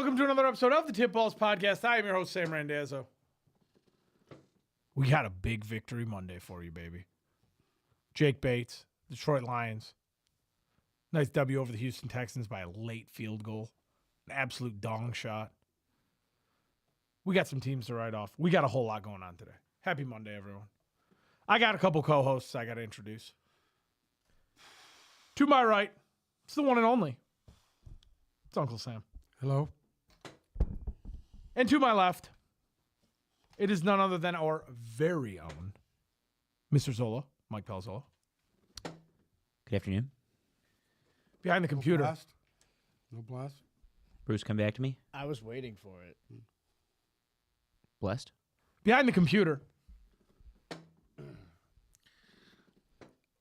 welcome to another episode of the Tip Balls Podcast. I am your host, Sam Randazzo. We got a big victory Monday for you, baby. Jake Bates, Detroit Lions. Nice W over the Houston Texans by a late field goal. An absolute dong shot. We got some teams to write off. We got a whole lot going on today. Happy Monday, everyone. I got a couple co-hosts I got to introduce. To my right, it's the one and only. It's Uncle Sam. Hello. And to my left, it is none other than our very own Mr. Zola, Mike Pelzola. Good afternoon. Behind the computer. No blast. Bruce, come back to me. I was waiting for it. Blessed. Behind the computer.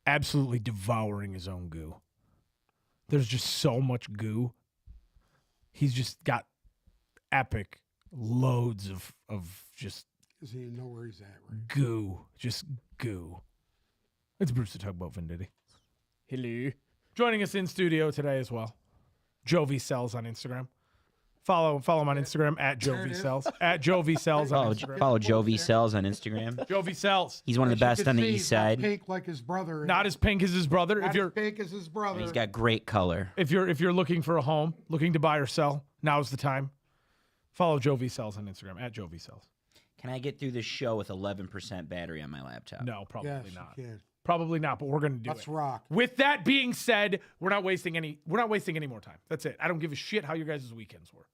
Absolutely devouring his own goo. There's just so much goo. He's just got epic loads of just Doesn't even know where he's at, right? goo. Just goo. It's Bruce the Tugboat Venditti. Hello. Joining us in studio today as well. Jovi Sells on Instagram. Follow him on Instagram at Jovi Sells. At Jovi Sells on Instagram. Follow Jovi Sells on Instagram. Jovi Sells. He's one of the best on the east side. Pink like his brother. Not as pink as his brother. Not If you're as pink as his brother. He's got great color. if you're looking for a home, looking to buy or sell, now's the time. Follow Jovi Sells on Instagram at Jovi Sells. Can I get through this show with 11% battery on my laptop? No, probably Yes, not. you can. Probably not, but we're gonna do Let's it. rock. With that being said, we're not wasting any more time. That's it. I don't give a shit how your guys' weekends were.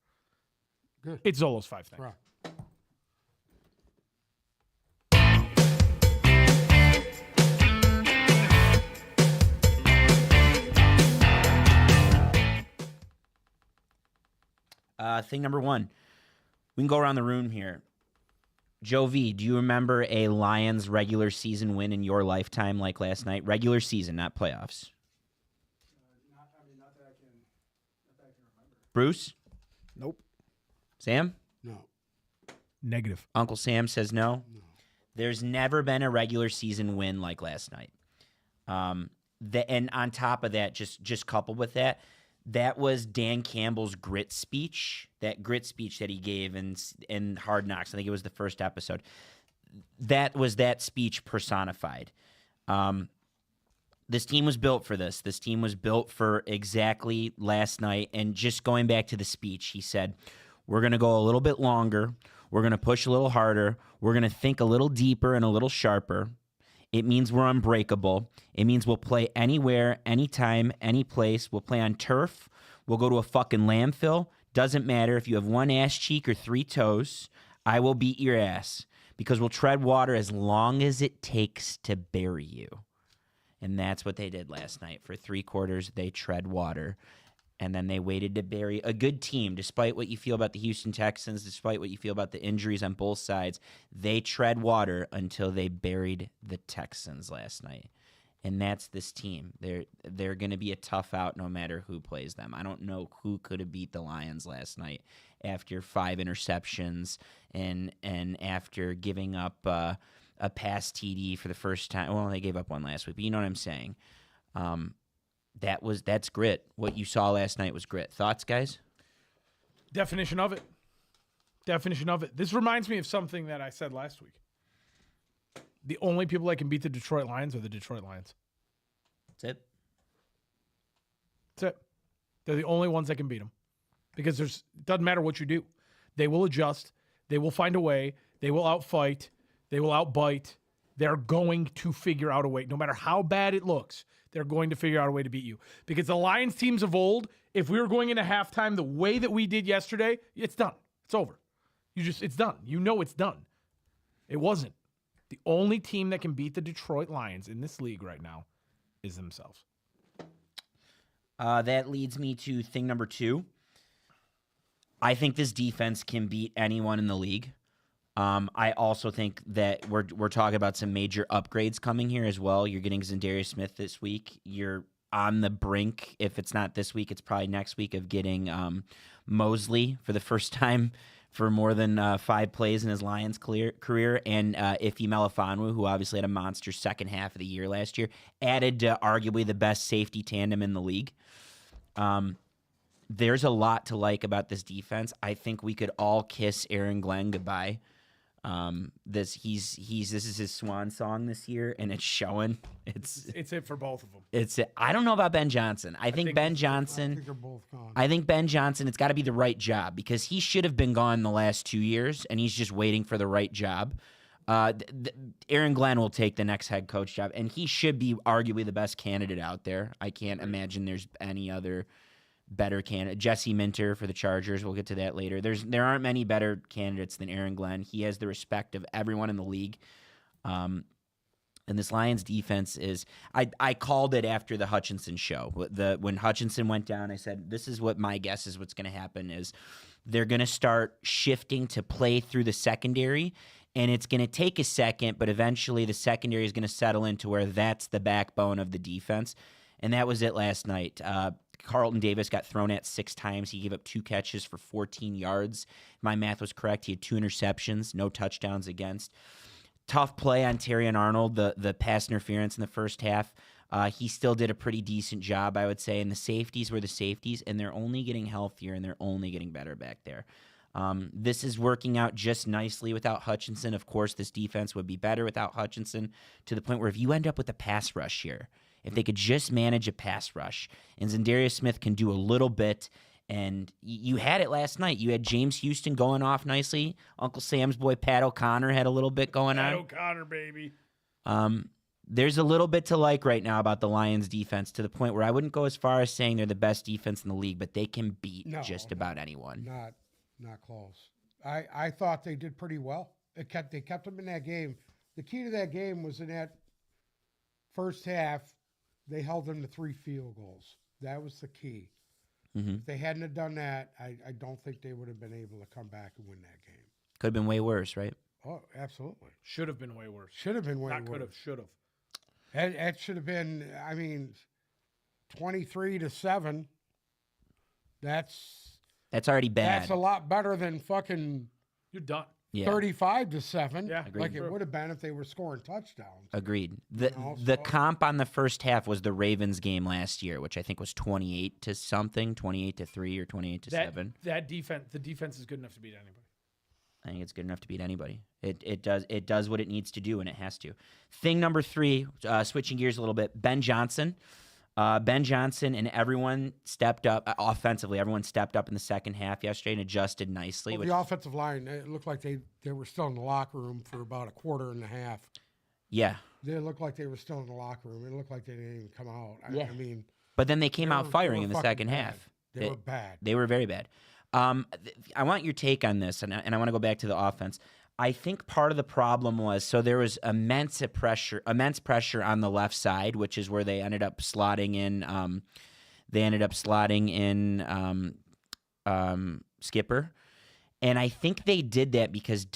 Good. It's Zolo's 5 things. Rock. Thing number one. We can go around the room here. Joe V, do you remember a Lions regular season win in your lifetime like last night? Regular season, not playoffs. Not that I can remember. Bruce? Nope. Sam? No. Negative. Uncle Sam says no. No. There's never been a regular season win like last night. And on top of that, just coupled with that, that was Dan Campbell's grit speech. That grit speech that he gave in Hard Knocks. I think it was the first episode. That was that speech personified. This team was built for this. This team was built for exactly last night. And just going back to the speech, he said, we're going to go a little bit longer. We're going to push a little harder. We're going to think a little deeper and a little sharper. It means we're unbreakable. It means we'll play anywhere, anytime, any place. We'll play on turf. We'll go to a fucking landfill. Doesn't matter if you have one ass cheek or 3 toes. I will beat your ass because we'll tread water as long as it takes to bury you. And that's what they did last night. For 3 quarters, they tread water. And then they waited to bury a good team. Despite what you feel about the Houston Texans, despite what you feel about the injuries on both sides, they tread water until they buried the Texans last night. And that's this team. They're going to be a tough out no matter who plays them. I don't know who could have beat the Lions last night after 5 interceptions and after giving up a pass TD for the first time. Well, they gave up one last week, but you know what I'm saying. That's grit. What you saw last night was grit. Thoughts, guys? Definition of it. Definition of it. This reminds me of something that I said last week. The only people that can beat the Detroit Lions are the Detroit Lions. That's it. That's it. They're the only ones that can beat them. Because it doesn't matter what you do. They will adjust. They will find a way. They will outfight. They will outbite. They're going to figure out a way. No matter how bad it looks, they're going to figure out a way to beat you. Because the Lions teams of old, if we were going into halftime the way that we did yesterday, it's done. It's over. It's done. You know it's done. It wasn't. The only team that can beat the Detroit Lions in this league right now is themselves. That leads me to thing number 2. I think this defense can beat anyone in the league. I also think that we're talking about some major upgrades coming here as well. You're getting Za'Darius Smith this week. You're on the brink, if it's not this week, it's probably next week, of getting Mosley for the first time for more than 5 plays in his Lions career, and Ife Melifonwu, who obviously had a monster second half of the year last year, added to arguably the best safety tandem in the league. There's a lot to like about this defense. I think we could all kiss Aaron Glenn goodbye. This is his swan song this year, and it's showing. It's it for both of them. I don't know about Ben Johnson. I think Ben I Johnson. think they're both gone. I think Ben Johnson. It's got to be the right job because he should have been gone the last 2 years, and he's just waiting for the right job. Aaron Glenn will take the next head coach job, and he should be arguably the best candidate out there. I can't imagine there's any other better candidate. Jesse Minter for the Chargers. We'll get to that later. There aren't many better candidates than Aaron Glenn. He has the respect of everyone in the league. And this Lions defense is I called it after the Hutchinson show. When Hutchinson went down, I said, this is what my guess is what's going to happen is they're going to start shifting to play through the secondary, and it's going to take a second, but eventually the secondary is going to settle into where that's the backbone of the defense. And that was it last night. Carlton Davis got thrown at 6 times. He gave up 2 catches for 14 yards. My math was correct. He had 2 interceptions, no touchdowns against. Tough play on Terrion Arnold, the pass interference in the first half. He still did a pretty decent job, I would say. And the safeties were the safeties, and they're only getting healthier, and they're only getting better back there. This is working out just nicely without Hutchinson. Of course, this defense would be better without Hutchinson to the point where if you end up with a pass rush here, if they could just manage a pass rush, and Za'Darius Smith can do a little bit, and you had it last night. You had James Houston going off nicely. Uncle Sam's boy Pat O'Connor had a little bit going on. Pat O'Connor, baby. There's a little bit to like right now about the Lions defense to the point where I wouldn't go as far as saying they're the best defense in the league, but they can beat just about anyone. Not close. I thought they did pretty well. They kept them in that game. The key to that game was in that first half, they held them to 3 field goals. That was the key. Mm-hmm. If they hadn't have done that, I don't think they would have been able to come back and win that game. Could have been way worse, right? Oh, absolutely. Should have been way worse. Should have been way Not worse. could have, should have. That should have been, 23-7. That's already bad. That's a lot better than fucking You're done. Yeah. 35-7. Yeah, agreed. Like it would have been if they were scoring touchdowns. Agreed. So- Comp on the first half was the Ravens game last year, which I think was 28 to something, 28 to 3 or 28 to 7. That defense, the defense is good enough to beat anybody. I think it's good enough to beat anybody. It does what it needs to do, and it has to. Thing number 3, switching gears a little bit, Ben Johnson. Ben Johnson and everyone stepped up offensively. Everyone stepped up in the second half yesterday and adjusted nicely. Well, the offensive line, it looked like they were still in the locker room for about a quarter and a half. Yeah. They looked like they were still in the locker room. It looked like they didn't even come out. Yeah. I mean, But then they came they out were- firing they in were the fucking second bad. half. They were bad. They were very bad. I want your take on this, and I want to go back to the offense. I think part of the problem was there was immense pressure on the left side, which is where they ended up slotting in. Skipper. And I think they did that because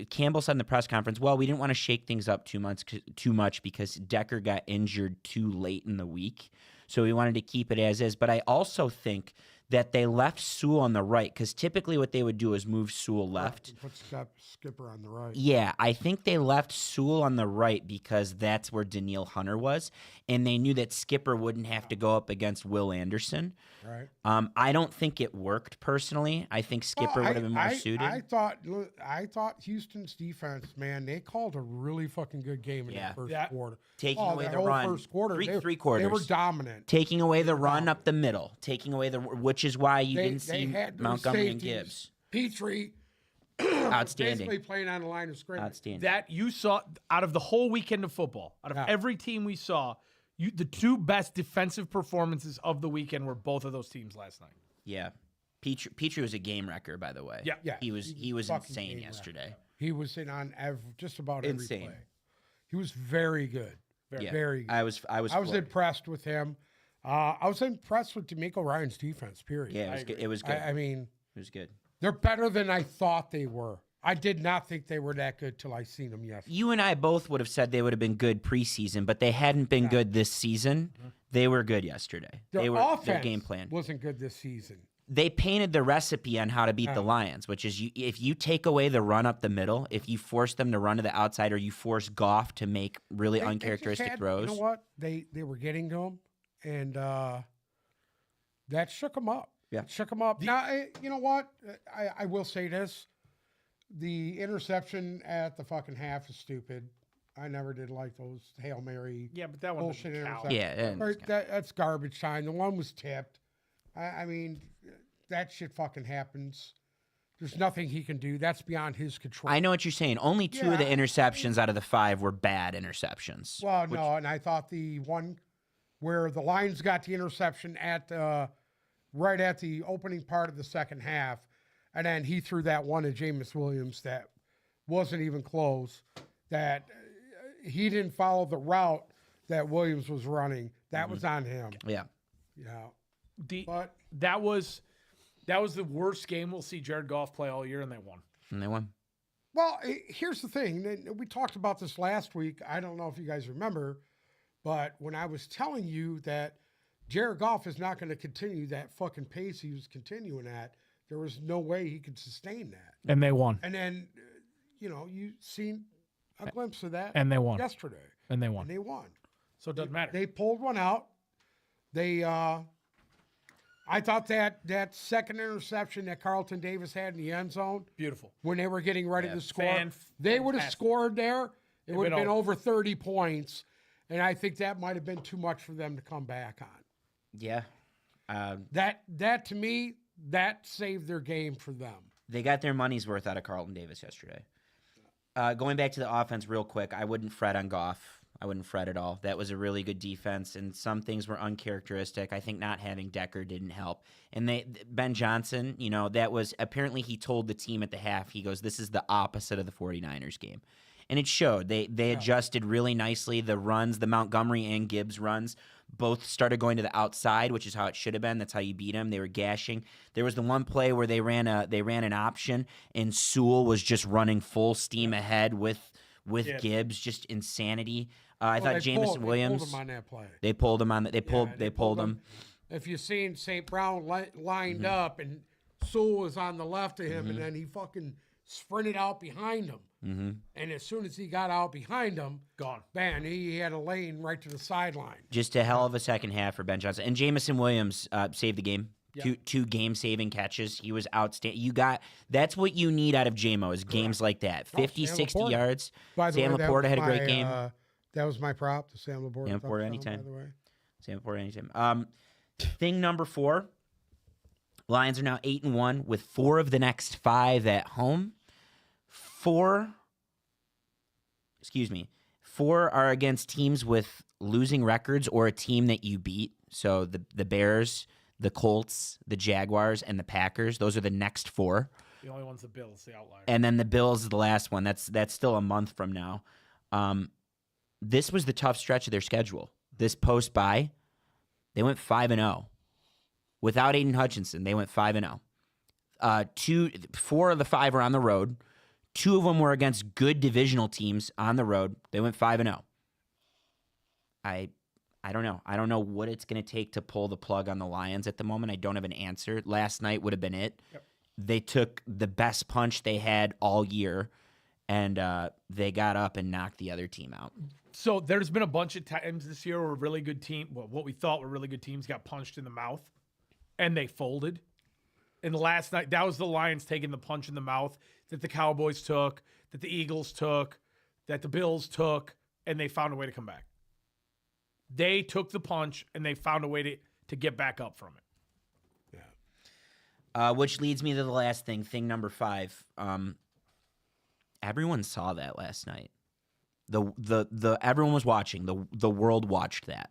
Campbell said in the press conference, well, we didn't want to shake things up too much because Decker got injured too late in the week. So we wanted to keep it as is. But I also think that they left Sewell on the right because typically what they would do is move Sewell left. Put Skipper on the right. Yeah, I think they left Sewell on the right because that's where Danielle Hunter was, and they knew that Skipper wouldn't have to go up against Will Anderson. Right. I don't think it worked personally. I think Skipper would have been more suited. I thought Houston's defense, man, they called a really fucking good game in Yeah. the first Yeah. quarter. Taking away that the whole run. first quarter, Three quarters. They were dominant. Taking away the run up the middle, taking away which is why you They didn't see had those Montgomery and safeties. Gibbs. Petrie Outstanding. basically playing on the line of scrimmage. Outstanding. That you saw out of the whole weekend of football, out of Yeah. every team we saw, the 2 best defensive performances of the weekend were both of those teams last night. Yeah. Petrie was a game wrecker, by the way. Yeah. Yeah, He was fucking insane game yesterday. He was in on just about Insane. every play. He was very good. Yeah. Very good. I was floored. impressed with him. I was impressed with D'Amico Ryan's defense, period. Yeah, it was good. It was good. I mean, It was good. they're better than I thought they were. I did not think they were that good till I seen them yesterday. You and I both would have said they would have been good preseason, but they hadn't been good this season. They were good yesterday. Their Their offense game plan. wasn't good this season. They painted the recipe on how to beat the Lions, which is if you take away the run up the middle, if you force them to run to the outside, or you force Goff to make really They just uncharacteristic had- throws. You know what? They were getting to him, and that shook them up. Yeah. Shook him up. Now, you know what? I will say this. The interception at the fucking half is stupid. I never did like those Hail Mary Yeah, but that one bullshit doesn't count. interceptions. Yeah, Or that's garbage time. The one was tipped. I mean, that shit fucking happens. There's nothing he can do. That's beyond his control. I know what you're saying. Only 2 of the Yeah, interceptions out of the 5 were bad interceptions. Well, no, and I thought the one where the Lions got the interception at right at the opening part of the second half, and then he threw that one to Jameis Williams that wasn't even close, that he didn't follow the route that Williams was running. That was on him. Yeah. Yeah. But That was the worst game we'll see Jared Goff play all year, and they won. And they won. Well, here's the thing. We talked about this last week. I don't know if you guys remember, but when I was telling you that Jared Goff is not going to continue that fucking pace he was continuing at, there was no way he could sustain that. And they won. And then, you seen a glimpse of that And they won. yesterday. And they won. And they won. So it doesn't matter. They pulled one out. I thought that second interception that Carlton Davis had in the end zone Beautiful. when they were getting ready to score, they would have fantastic. scored there. It would have been over. over 30 points. And I think that might have been too much for them to come back on. Yeah. That to me, that saved their game for them. They got their money's worth out of Carlton Davis yesterday. Going back to the offense real quick, I wouldn't fret on Goff. I wouldn't fret at all. That was a really good defense, and some things were uncharacteristic. I think not having Decker didn't help. And Ben Johnson, that was apparently he told the team at the half, he goes, this is the opposite of the 49ers game. And it showed. They adjusted really nicely. The runs, the Montgomery and Gibbs runs, both started going to the outside, which is how it should have been. That's how you beat them. They were gashing. There was the one play where they ran an option, and Sewell was just running full steam ahead with Gibbs, just insanity. I thought Jameson Williams. They pulled him on that play. They pulled him on that. They pulled him. If you've seen St. Brown lined up and Sewell was on the left of him, and then he fucking sprinted out behind him. Mm-hmm. And as soon as he got out behind him, Gone. man, he had a lane right to the sideline. Just a hell of a second half for Ben Johnson. And Jameson Williams saved the game. Yeah. Two game-saving catches. He was outstanding. That's what you need out of JMO is games like that. 50, Sam 60 Laporta. yards. By the Sam way, that Laporta was had a great my, game. That was my prop, the Sam Laporta. Sam Laporta touchdown, anytime. By the way. Sam Laporta anytime. Thing number 4. Lions are now 8-1 with 4 of the next 5 at home. 4 are against teams with losing records or a team that you beat. So the Bears, the Colts, the Jaguars, and the Packers. Those are the next 4. The only one's the Bills, the outlier. And then the Bills is the last one. That's still a month from now. This was the tough stretch of their schedule. This post-bye, they went 5-0. Without Aiden Hutchinson, they went 5-0. 4 of the 5 are on the road. 2 of them were against good divisional teams on the road. They went 5-0. I don't know. I don't know what it's going to take to pull the plug on the Lions at the moment. I don't have an answer. Last night would have been it. Yep. They took the best punch they had all year, and they got up and knocked the other team out. So there's been a bunch of times this year where a really good team, well, what we thought were really good teams got punched in the mouth, and they folded. And last night, that was the Lions taking the punch in the mouth that the Cowboys took, that the Eagles took, that the Bills took, and they found a way to come back. They took the punch, and they found a way to get back up from it. Yeah. Which leads me to the last thing, thing number 5. Everyone saw that last night. The everyone was watching. The world watched that.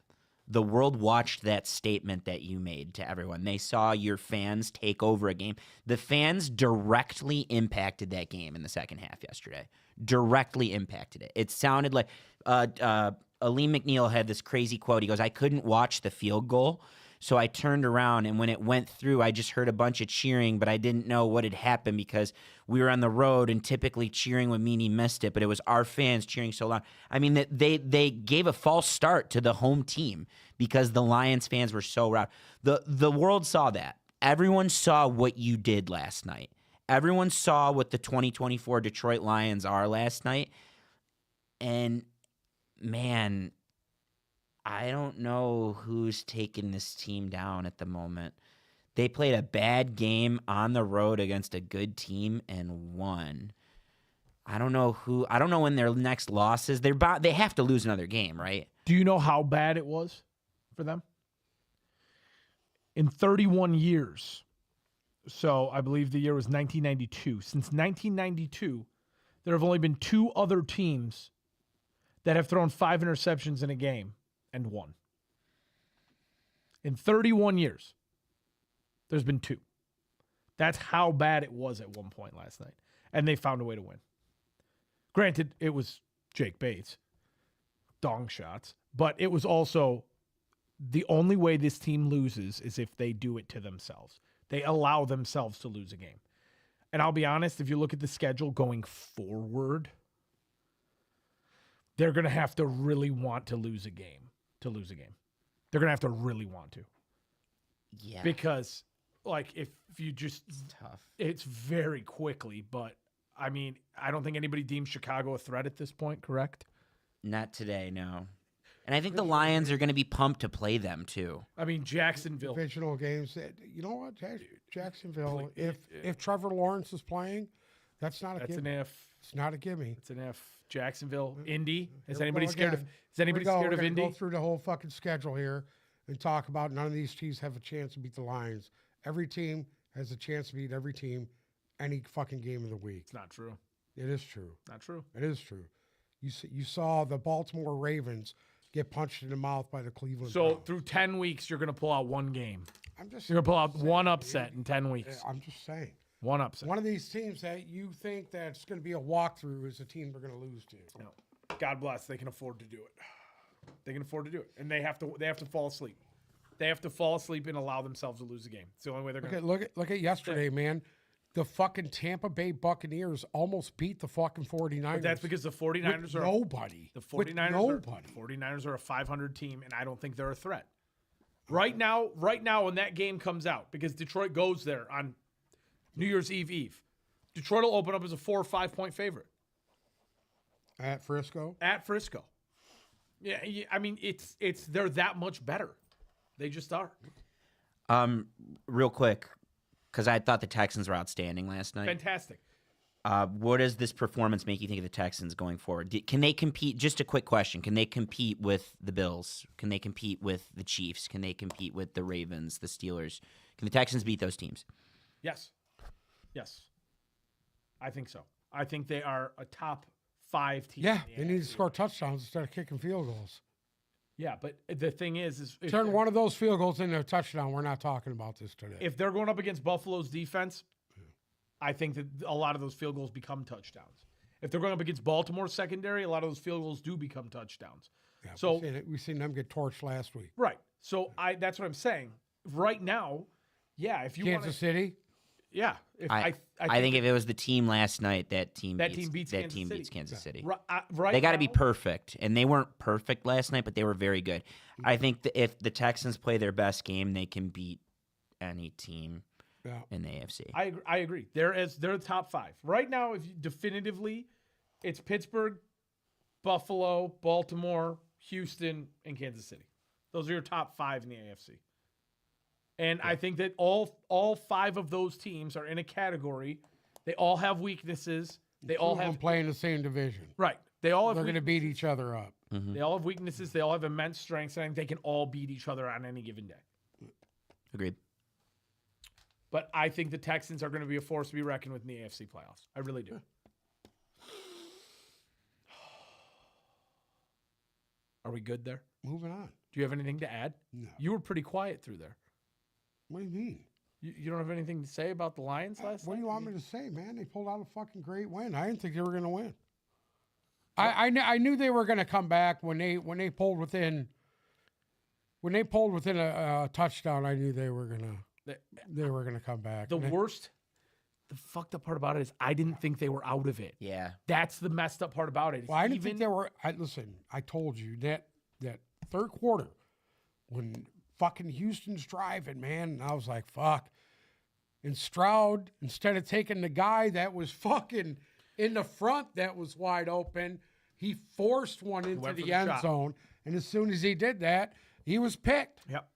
The world watched that statement that you made to everyone. They saw your fans take over a game. The fans directly impacted that game in the second half yesterday. Directly impacted it. It sounded like Aleem McNeil had this crazy quote. He goes, I couldn't watch the field goal, so I turned around, and when it went through, I just heard a bunch of cheering, but I didn't know what had happened because we were on the road, and typically cheering would mean he missed it, but it was our fans cheering so loud. I mean, they gave a false start to the home team because the Lions fans were so loud. The world saw that. Everyone saw what you did last night. Everyone saw what the 2024 Detroit Lions are last night, and man, I don't know who's taking this team down at the moment. They played a bad game on the road against a good team and won. I don't know when their next loss is. They have to lose another game, right? Do you know how bad it was for them? In 31 years, so I believe the year was 1992. Since 1992, there have only been 2 other teams that have thrown 5 interceptions in a game and won. In 31 years, there's been 2. That's how bad it was at one point last night. And they found a way to win. Granted, it was Jake Bates, dong shots, but it was also the only way this team loses is if they do it to themselves. They allow themselves to lose a game. And I'll be honest, if you look at the schedule going forward, they're going to have to really want to lose a game to lose a game. They're going to have to really want to. Yeah. Because, like, if you just... It's tough. It's very quickly, but, I mean, I don't think anybody deems Chicago a threat at this point, correct? Not today, no. And I think the Lions are going to be pumped to play them, too. I mean, Jacksonville. Divisional games. You know what, Jacksonville, if Trevor Lawrence is playing, that's not a That's gimme. an if. It's not a gimme. It's an if. Jacksonville. Indy. Is Here we anybody go scared of... again. Is anybody scared We're of gonna Indy? go through the whole fucking schedule here and talk about none of these teams have a chance to beat the Lions. Every team has a chance to beat every team any fucking game of the week. It's not true. It is true. Not true. It is true. You saw the Baltimore Ravens get punched in the mouth by the Cleveland So Browns. through 10 weeks, you're going to pull out one game. I'm just You're going to pull out one upset in 10 weeks. I'm just saying. One upset. One of these teams that you think that's going to be a walkthrough is a team they're going to lose to. No. God bless. They can afford to do it. They can afford to do it. And they have to fall asleep. They have to fall asleep and allow themselves to lose the game. It's the only way they're going to. Look at yesterday, man. The fucking Tampa Bay Buccaneers almost beat the fucking 49ers. But that's because the 49ers with are nobody. The With 49ers nobody. 49ers are a 500 team, and I don't think they're a threat. Right now, when that game comes out, because Detroit goes there on New Year's Eve. Detroit will open up as a 4 or 5 point favorite At Frisco. at Frisco. Yeah, I mean they're that much better. They just are. Real quick, because I thought the Texans were outstanding last night. Fantastic. What does this performance make you think of the Texans going forward? Can they compete? Just a quick question. Can they compete with the Bills? Can they compete with the Chiefs? Can they compete with the Ravens, the Steelers? Can the Texans beat those teams? Yes. I think so. I think they are a top 5 team. Yeah, in they the need to AFC. score touchdowns instead of kicking field goals. Yeah, but the thing is if, Turn one of those field goals into a touchdown. We're not talking about this today. if they're going up against Buffalo's defense, I think that a lot of those field goals become touchdowns. If they're going up against Baltimore's secondary, a lot of those field goals do become touchdowns. Yeah, So we seen them get torched last week. right. So that's what I'm saying. Right now, yeah, if you want Kansas City. yeah, if I think if it was the team last night, that team beats Kansas City. Right They got to be now- perfect, and they weren't perfect last night, but they were very good. I think that if the Texans play their best game, they can beat any team Yeah. in the AFC. I agree. They're the top 5 right now. If you, definitively, it's Pittsburgh, Buffalo, Baltimore, Houston, and Kansas City. Those are your top 5 in the AFC. And I think that all 5 of those teams are in a category. They all have weaknesses. They all Two of them have play in the same division. right. They all have They're going to beat each other up. they all have weaknesses. They all have immense strengths, and I think they can all beat each other on any given day. Agreed. But I think the Texans are going to be a force to be reckoned with in the AFC playoffs. I really do. Are we good there? Moving on. Do you have anything to add? No. You were pretty quiet through there. What do you mean? You don't have anything to say about the Lions last What do night? you want me to say, man? They pulled out a fucking great win. I didn't think they were going to win. I knew they were going to come back when they pulled within a touchdown. I knew they were going to come back. The fucked up part about it is I didn't think they were out of it. Yeah. That's the messed up part about it. Well, I didn't think they were. Listen, I told you that third quarter when fucking Houston's driving, man, and I was like, fuck. And Stroud, instead of taking the guy that was fucking in the front that was wide open, he forced one into went for the the end shot. zone. And as soon as he did that, he was picked. Yep.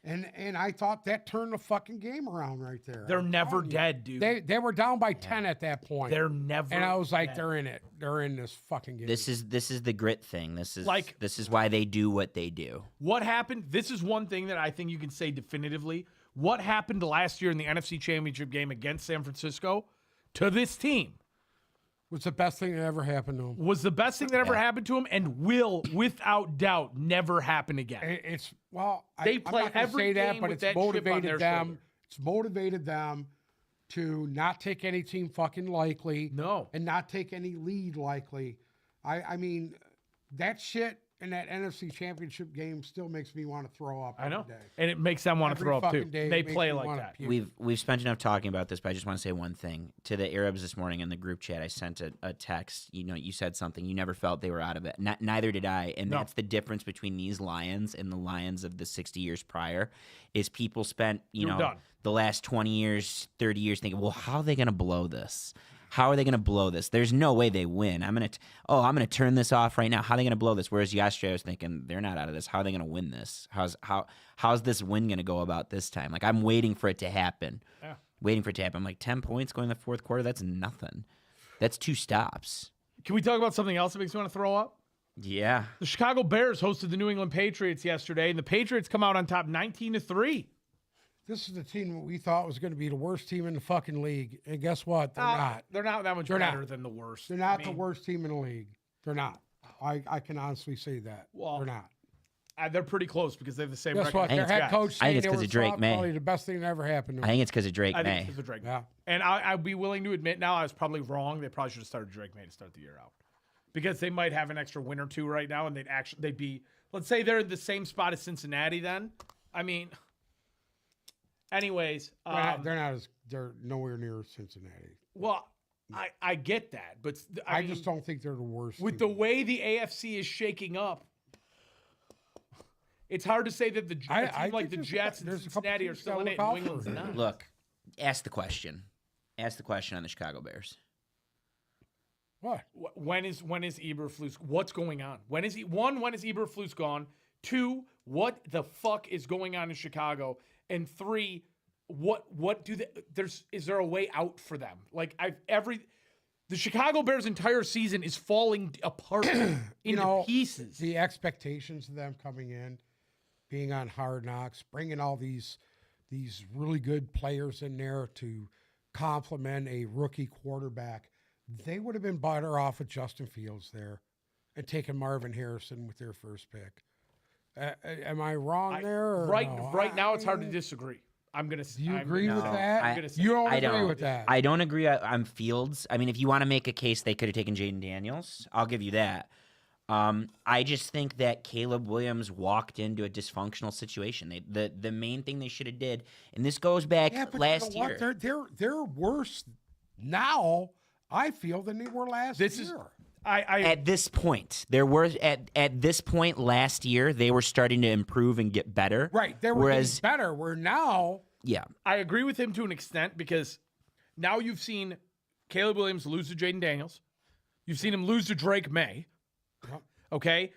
And I thought that turned the fucking game around right there. They're I'm never telling you. dead, dude. They were down by 10 at that point. They're never. and I was like, dead. they're in it. They're in this fucking game. This is the grit thing. This is Like- this is why they do what they do. What happened? This is one thing that I think you can say definitively. What happened last year in the NFC Championship game against San Francisco to this team was the best thing that ever happened to them. was the best thing that ever happened to them and will, without doubt, never happen again. It's well, They I'm play not gonna every say that, game but with it's that chip on their motivated them. shoulder. It's motivated them to not take any team fucking lightly. No. and not take any lead likely. I mean, that shit in that NFC Championship game still makes me want to throw up. I know. Every day. And it makes them want to Every throw up too. fucking day They it makes play me like wanna that. puke. We've spent enough talking about this, but I just want to say one thing to the Arabs this morning in the group chat. I sent a text. You said something. You never felt they were out of it. Neither did I. And No. that's the difference between these Lions and the Lions of the 60 years prior. Is people spent You're done. the last 20 years, 30 years thinking, well, how are they going to blow this? How are they going to blow this? There's no way they win. I'm gonna turn this off right now. How are they going to blow this? Whereas yesterday I was thinking they're not out of this. How are they going to win this? How's this win going to go about this time? Like I'm waiting for it to happen. Yeah. Waiting for it to happen. I'm like 10 points going in the fourth quarter. That's nothing. That's 2 stops. Can we talk about something else that makes me want to throw up? Yeah. The Chicago Bears hosted the New England Patriots yesterday, and the Patriots come out on top 19-3. This is the team that we thought was going to be the worst team in the fucking league, and guess what? They're not. They're not that much They're better not. than the worst. They're not I the mean, worst team in the league. They're not. I can honestly say that. Well, they're not. They're pretty close because they have the same Guess record. what? I Their think head it's- coach I think saying it's they 'cause were of Drake soft, May. probably the best thing that ever happened to I them. think it's because of Drake I May. think it's the Drake May. Yeah. And I'd be willing to admit now I was probably wrong. They probably should have started Drake May to start the year out because they might have an extra win or two right now, and they'd be, let's say they're in the same spot as Cincinnati. Then, I mean, anyways, They're nowhere near Cincinnati. well, I get that, but I mean, just don't think they're the worst. with team. the way the AFC is shaking up, it's hard to say that a team like think the there's Jets and there's a couple Cincinnati are teams still in gotta it. look New out for. England's not. Look, ask the question. Ask the question on the Chicago Bears. What? When is Eberflus? What's going on? When is Eberflus gone? 2, what the fuck is going on in Chicago? And 3, what do they? Is there a way out for them? Like the Chicago Bears' entire season is falling apart into pieces. The expectations of them coming in, being on Hard Knocks, bringing all these really good players in there to complement a rookie quarterback, they would have been better off with Justin Fields there and taking Marvin Harrison with their first pick. Am I wrong there? Or no? Right now, it's hard to disagree. I'm gonna. Do you I'm agree gonna- with No, that? I- I'm gonna say- You don't I agree don't. with that? I don't agree on Fields. I mean, if you want to make a case they could have taken Jaden Daniels, I'll give you that. I just think that Caleb Williams walked into a dysfunctional situation. The main thing they should have did, and this goes back Yeah, but last you know year. what? They're worse now, I feel, than they were last This year. is. I At this point, there were at this point last year, they were starting to improve and get better. Right. They were Whereas, getting better. Where now, yeah, I agree with him to an extent because now you've seen Caleb Williams lose to Jaden Daniels. You've seen him lose to Drake May. Yep. Okay?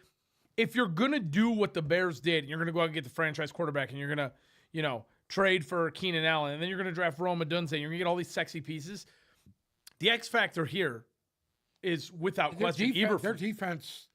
If you're going to do what the Bears did, and you're going to go out and get the franchise quarterback, and you're going to, trade for Keenan Allen, and then you're going to draft Rome Odunze, and you're going to get all these sexy pieces, the X factor here is without question their Eberflus. defense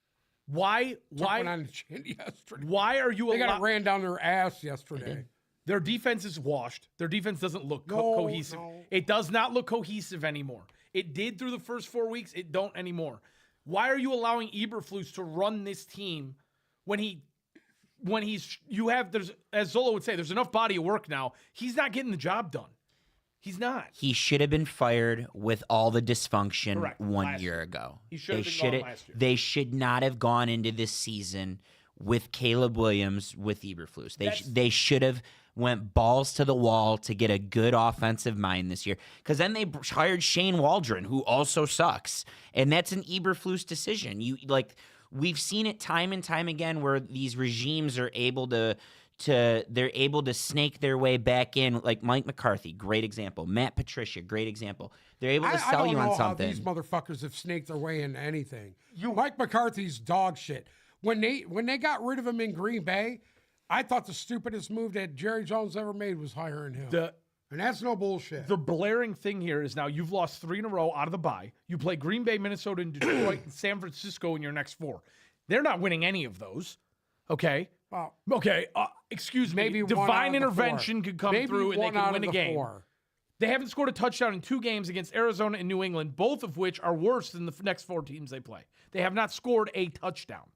Why went on the chin yesterday. why are you They got allow- it ran down their ass yesterday. Their defense is washed. Their defense doesn't look No, cohesive. no. It does not look cohesive anymore. It did through the first 4 weeks. It don't anymore. Why are you allowing Eberflus to run this team there's, as Zola would say, there's enough body of work now. He's not getting the job done. He's not. he should have been fired with all the dysfunction Correct. one Last year year. ago. He should have been shoulda- gone last year. They should not have gone into this season with Caleb Williams with Eberflus. They should have went balls to the wall to get a good offensive mind this year. Because then they hired Shane Waldron, who also sucks, and that's an Eberflus decision. We've seen it time and time again where these regimes are able to snake their way back in, like Mike McCarthy, great example. Matt Patricia, great example. They're able to I sell don't you know on how something. these motherfuckers have snaked their way into anything. Mike McCarthy's dog shit. When they got rid of him in Green Bay, I thought the stupidest move that Jerry Jones ever made was hiring him. And that's no bullshit. The blaring thing here is now you've lost 3 in a row out of the bye. You play Green Bay, Minnesota, and Detroit, and San Francisco in your next 4. They're not winning any of those. Okay. Well, Okay. Excuse me. maybe one out Divine of the intervention 4. could come Maybe through and they one can out win of a the game. 4. They haven't scored a touchdown in 2 games against Arizona and New England, both of which are worse than the next 4 teams they play. They have not scored a touchdown.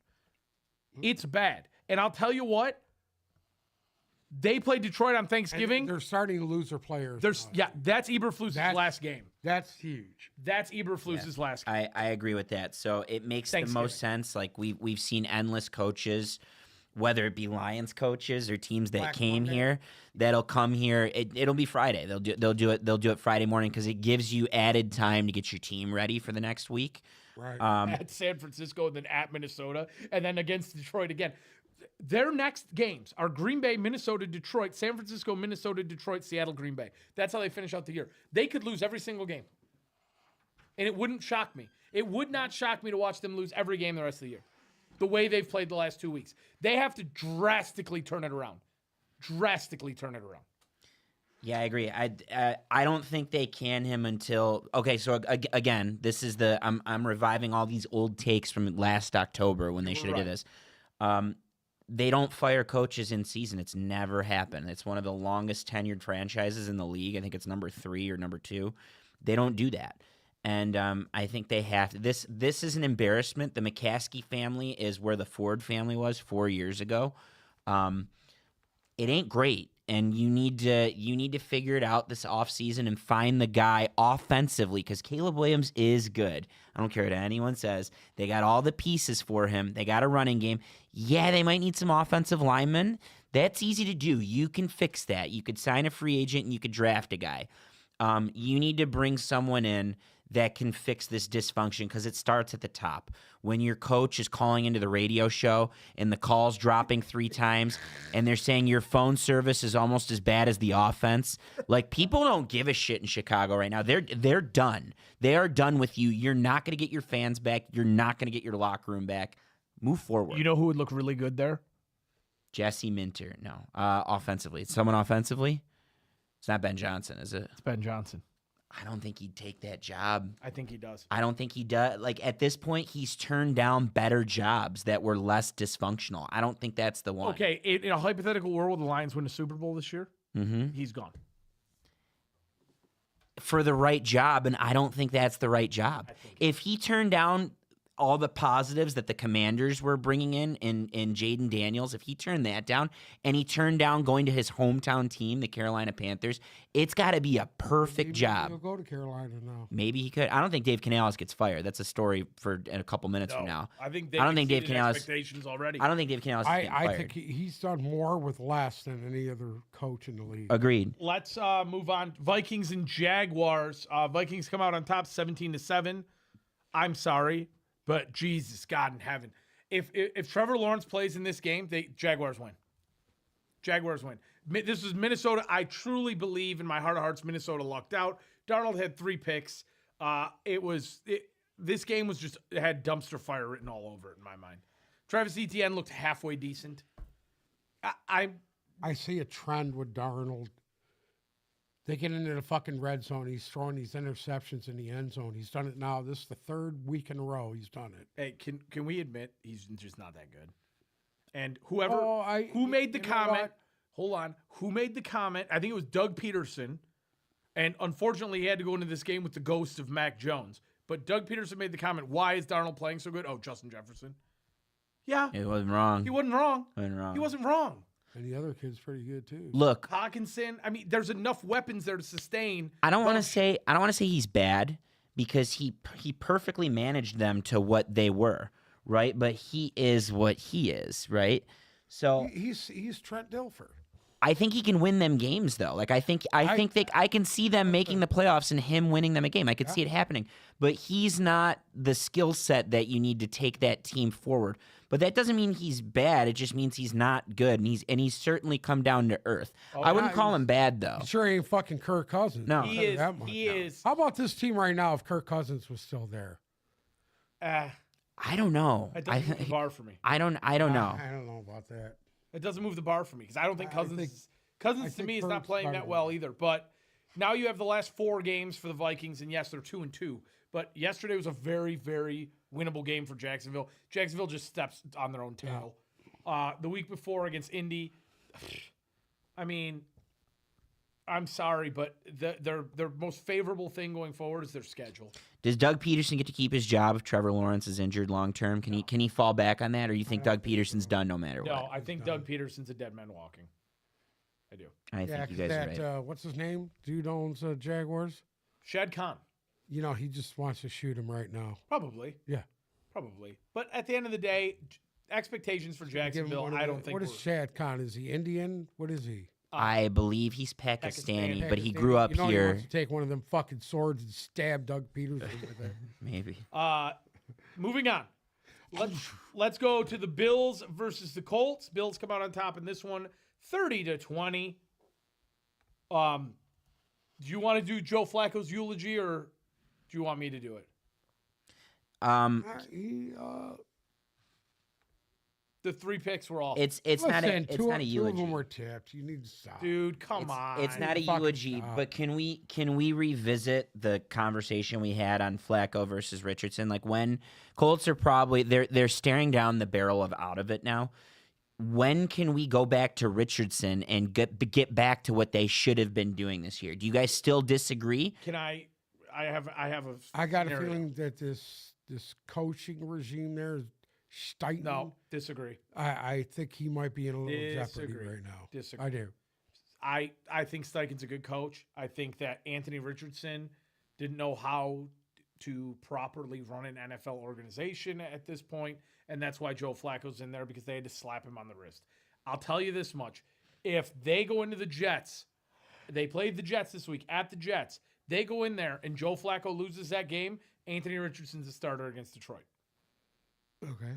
It's bad. And I'll tell you what, they played Detroit on Thanksgiving. They're starting to lose their players. That's Eberflus's last game. That's huge. That's Eberflus's last game. I agree with that. So it makes the most sense. Like we've seen endless coaches, whether it be Lions coaches or teams that Black came Monday. here that'll come here. It'll be Friday. They'll do it Friday morning because it gives you added time to get your team ready for the next week. Right. At San Francisco, and then at Minnesota, and then against Detroit again. Their next games are Green Bay, Minnesota, Detroit, San Francisco, Minnesota, Detroit, Seattle, Green Bay. That's how they finish out the year. They could lose every single game. And it wouldn't shock me. It would not shock me to watch them lose every game the rest of the year. The way they've played the last 2 weeks. They have to drastically turn it around. Drastically turn it around. Yeah, I agree. I don't think they can him until so again, this is I'm reviving all these old takes from last October when they should have did this. They don't fire coaches in season. It's never happened. It's one of the longest tenured franchises in the league. I think it's number 3 or number 2. They don't do that. And I think they have to. This is an embarrassment. The McCaskey family is where the Ford family was 4 years ago. It ain't great. And you need to figure it out this offseason and find the guy offensively because Caleb Williams is good. I don't care what anyone says. They got all the pieces for him. They got a running game. Yeah, they might need some offensive linemen. That's easy to do. You can fix that. You could sign a free agent and you could draft a guy. You need to bring someone in that can fix this dysfunction because it starts at the top. When your coach is calling into the radio show and the call's dropping 3 times and they're saying your phone service is almost as bad as the offense, like people don't give a shit in Chicago right now. They're done. They are done with you. You're not going to get your fans back. You're not going to get your locker room back. Move forward. You know who would look really good there? Jesse Minter. No. Offensively. Someone offensively? It's not Ben Johnson, is it? It's Ben Johnson. I don't think he'd take that job. I think he does. I don't think he does. Like, at this point, he's turned down better jobs that were less dysfunctional. I don't think that's the one. Okay, in a hypothetical world where the Lions win a Super Bowl this year, he's gone. For the right job, and I don't think that's the right job. If he turned down all the positives that the Commanders were bringing in Jaden Daniels, if he turned that down and he turned down going to his hometown team, the Carolina Panthers, it's got to be a perfect job. He'll go to Carolina now. Maybe he could. I don't think Dave Canales gets fired. That's a story for in a couple minutes from now. I don't think Dave Canales expectations already. I don't think Dave Canales is getting fired. I think he's done more with less than any other coach in the league. Agreed. Let's move on. Vikings and Jaguars. Vikings come out on top 17-7. I'm sorry, but Jesus, God in heaven. If Trevor Lawrence plays in this game, Jaguars win. Jaguars win. This is Minnesota. I truly believe in my heart of hearts Minnesota lucked out. Darnold had 3 picks. This game was just, it had dumpster fire written all over it in my mind. Travis Etienne looked halfway decent. I see a trend with Darnold. They get into the fucking red zone. He's throwing these interceptions in the end zone. He's done it now. This is the 3rd week in a row he's done it. Hey, can we admit he's just not that good? And who made the comment? Hold on. Who made the comment? I think it was Doug Peterson. And unfortunately, he had to go into this game with the ghost of Mac Jones. But Doug Peterson made the comment, why is Darnold playing so good? Oh, Justin Jefferson. Yeah. It wasn't wrong. He wasn't wrong. He wasn't wrong. And the other kid's pretty good too. Look, Hawkinson. I mean, there's enough weapons there to sustain. I don't want to say he's bad because he perfectly managed them to what they were, right? But he is what he is, right? So he's Trent Dilfer. I think he can win them games though. Like I think I can see them making the playoffs and him winning them a game. I could see it happening. But he's not the skill set that you need to take that team forward. But that doesn't mean he's bad. It just means he's not good, and he's certainly come down to earth. I wouldn't call him bad though. Sure ain't fucking Kirk Cousins. No, He is. How about this team right now if Kirk Cousins was still there? I don't know. I think he's the bar for me. I don't know. I don't know about that. It doesn't move the bar for me because I don't think I Cousins. think- Cousins I to think me is not Hurts playing better that than well that. either. But now you have the last 4 games for the Vikings, and yes, they're 2-2. But yesterday was a very, very winnable game for Jacksonville. Jacksonville just steps on their own tail. The week before against Indy, I mean, I'm sorry, but their most favorable thing going forward is their schedule. Does Doug Peterson get to keep his job if Trevor Lawrence is injured long term? Can he fall back on that, or you think Doug Peterson's done no matter No, what? I think Doug Peterson's a dead man walking. I do. I Yeah, think you guys are right. what's his name? Dude owns Jaguars. Shad Khan, You know, he just wants to shoot him right now. probably. Yeah. Probably. But at the end of the day, expectations for Give him Jacksonville, one of I the- don't think What is we're- Shad Khan? Is he Indian? What is he? I believe he's Pakistani, but he Pakistani? grew up You know He here. wants to take one of them fucking swords and stab Doug Peterson with it. Maybe. Moving on. Let's go to the Bills versus the Colts. Bills come out on top in this one, 30-20. Do you want to do Joe Flacco's eulogy, or do you want me to do it? The 3 picks were all. It's not a Two of them eulogy. were tipped. You need to stop. Dude, come on. It's not a Fucking eulogy, stop. but can we revisit the conversation we had on Flacco versus Richardson? Like, when Colts are probably they're staring down the barrel of out of it now. When can we go back to Richardson and get back to what they should have been doing this year? Do you guys still disagree? Can I have a I got a scenario. feeling that this coaching regime there is Steichen. No, disagree. I think he might be in a little jeopardy Disagree. right now. Disagree. I do. I think Steichen's a good coach. I think that Anthony Richardson didn't know how to properly run an NFL organization at this point, and that's why Joe Flacco's in there, because they had to slap him on the wrist. I'll tell you this much. If they go into the Jets, they played the Jets this week at the Jets, they go in there and Joe Flacco loses that game, Anthony Richardson's a starter against Detroit. Okay.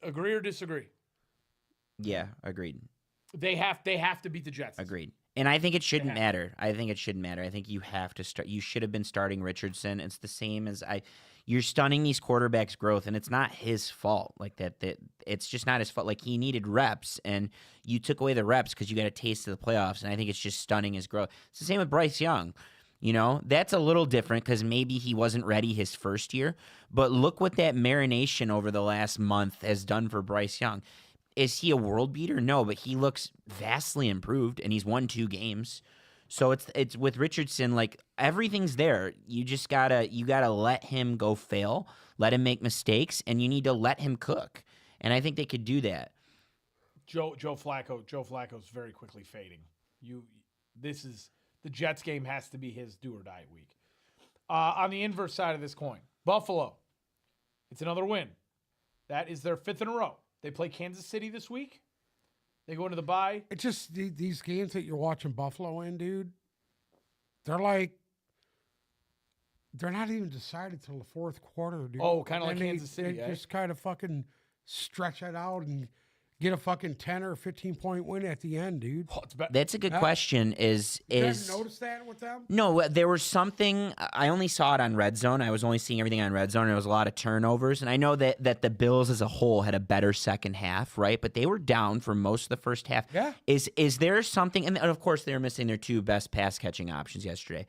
Agree or disagree? Yeah, agreed. They have to beat the Jets. Agreed. And I think it shouldn't Yeah. matter. I think it shouldn't matter. I think you have to start. You should have been starting Richardson. It's the same as you're stunning these quarterbacks' growth, and it's not his fault. Like that it's just not his fault. Like, he needed reps, and you took away the reps because you got a taste of the playoffs, and I think it's just stunning his growth. It's the same with Bryce Young. You know, that's a little different because maybe he wasn't ready his first year. But look what that marination over the last month has done for Bryce Young. Is he a world beater? No, but he looks vastly improved, and he's won 2 games. So it's with Richardson, like, everything's there. You just gotta let him go fail, let him make mistakes, and you need to let him cook. And I think they could do that. Joe Flacco's very quickly fading. The Jets game has to be his do or die week. On the inverse side of this coin, Buffalo. It's another win. That is their 5th in a row. They play Kansas City this week. They go into the bye. It's just these games that you're watching Buffalo in, dude. They're not even decided till the 4th quarter, dude. Oh, kinda like And Kansas City, They eh? just kind of fucking stretch it out and get a fucking 10 or 15-point win at the end, dude. Oh, it's better. That's a good question. You guys notice that with them? No, there was something. I only saw it on Red Zone. I was only seeing everything on Red Zone. And there was a lot of turnovers, and I know that the Bills as a whole had a better second half, right? But they were down for most of the first half. Yeah. Is there something? And of course, they were missing their 2 best pass catching options yesterday.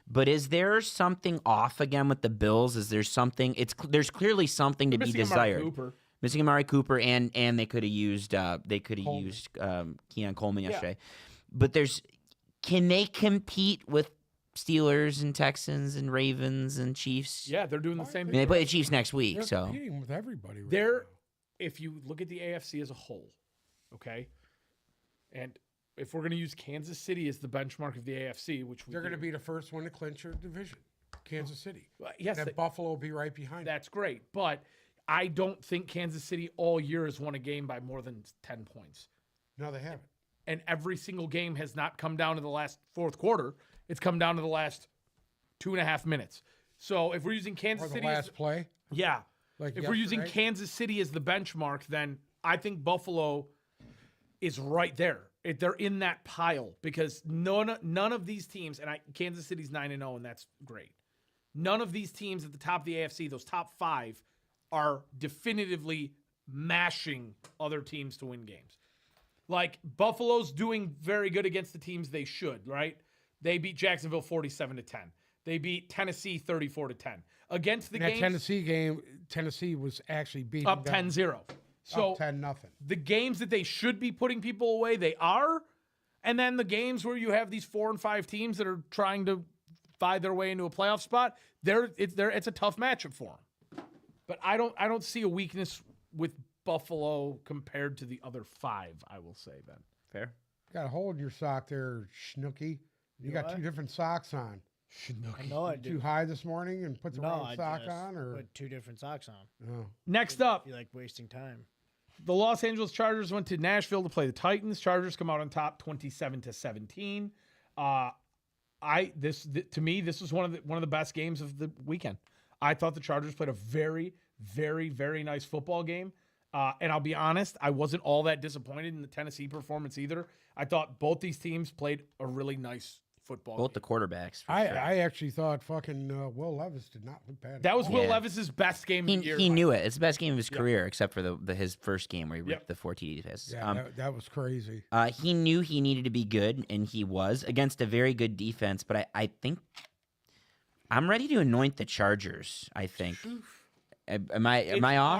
But is there something off again with the Bills? Is there something? There's clearly something to be Missing Amari desired. Cooper. Missing Amari Cooper, and they could have used Keon Coleman yesterday. But can they compete with Steelers and Texans and Ravens and Chiefs? Yeah, they're doing the same I mean, thing. they play the Chiefs next week, They're so competing with everybody. Right They're now. if you look at the AFC as a whole, okay, and if we're going to use Kansas City as the benchmark of the AFC, which They're going to be the first one to clinch their division, Kansas City. yes, And Buffalo will be right behind. that's great, but I don't think Kansas City all year has won a game by more than 10 points. No, they haven't. And every single game has not come down to the last 4th quarter. It's come down to the last 2.5 minutes. So if we're using Or Kansas the City, last play. yeah, Like if we're using yesterday? Kansas City as the benchmark, then I think Buffalo is right there. They're in that pile because none of these teams, and Kansas City's 9-0, and that's great. None of these teams at the top of the AFC, those top 5, are definitively mashing other teams to win games. Like Buffalo's doing very good against the teams they should, right? They beat Jacksonville 47-10. They beat Tennessee 34-10. Against the In that games, Tennessee game, Tennessee was actually beating up them 10-0. So up 10-0. the games that they should be putting people away, they are. And then the games where you have these 4 and 5 teams that are trying to find their way into a playoff spot, it's a tough matchup for them. But I don't see a weakness with Buffalo compared to the other 5, I will say then. Fair. Got a hole in your sock there, Schnooky. You got what? 2 different socks on. I know I Too do. high this morning and put the No, wrong I sock just on, or put 2 different socks on. oh. Next up, You like wasting time. the Los Angeles Chargers went to Nashville to play the Titans. Chargers come out on top 27-17. To me, this was one of the best games of the weekend. I thought the Chargers played a very, very, very nice football game. And I'll be honest, I wasn't all that disappointed in the Tennessee performance either. I thought both these teams played a really nice football Both game. the quarterbacks. For I sure. actually thought fucking Will Levis did not look bad. That was Will Yeah. Levis's best game of the year. He knew it. It's the best game of his career, except for his first game where he ripped Yep. the 4 TD passes. Yeah, that was crazy. He knew he needed to be good, and he was against a very good defense. But I think I'm ready to anoint the Chargers. I think. Am I off?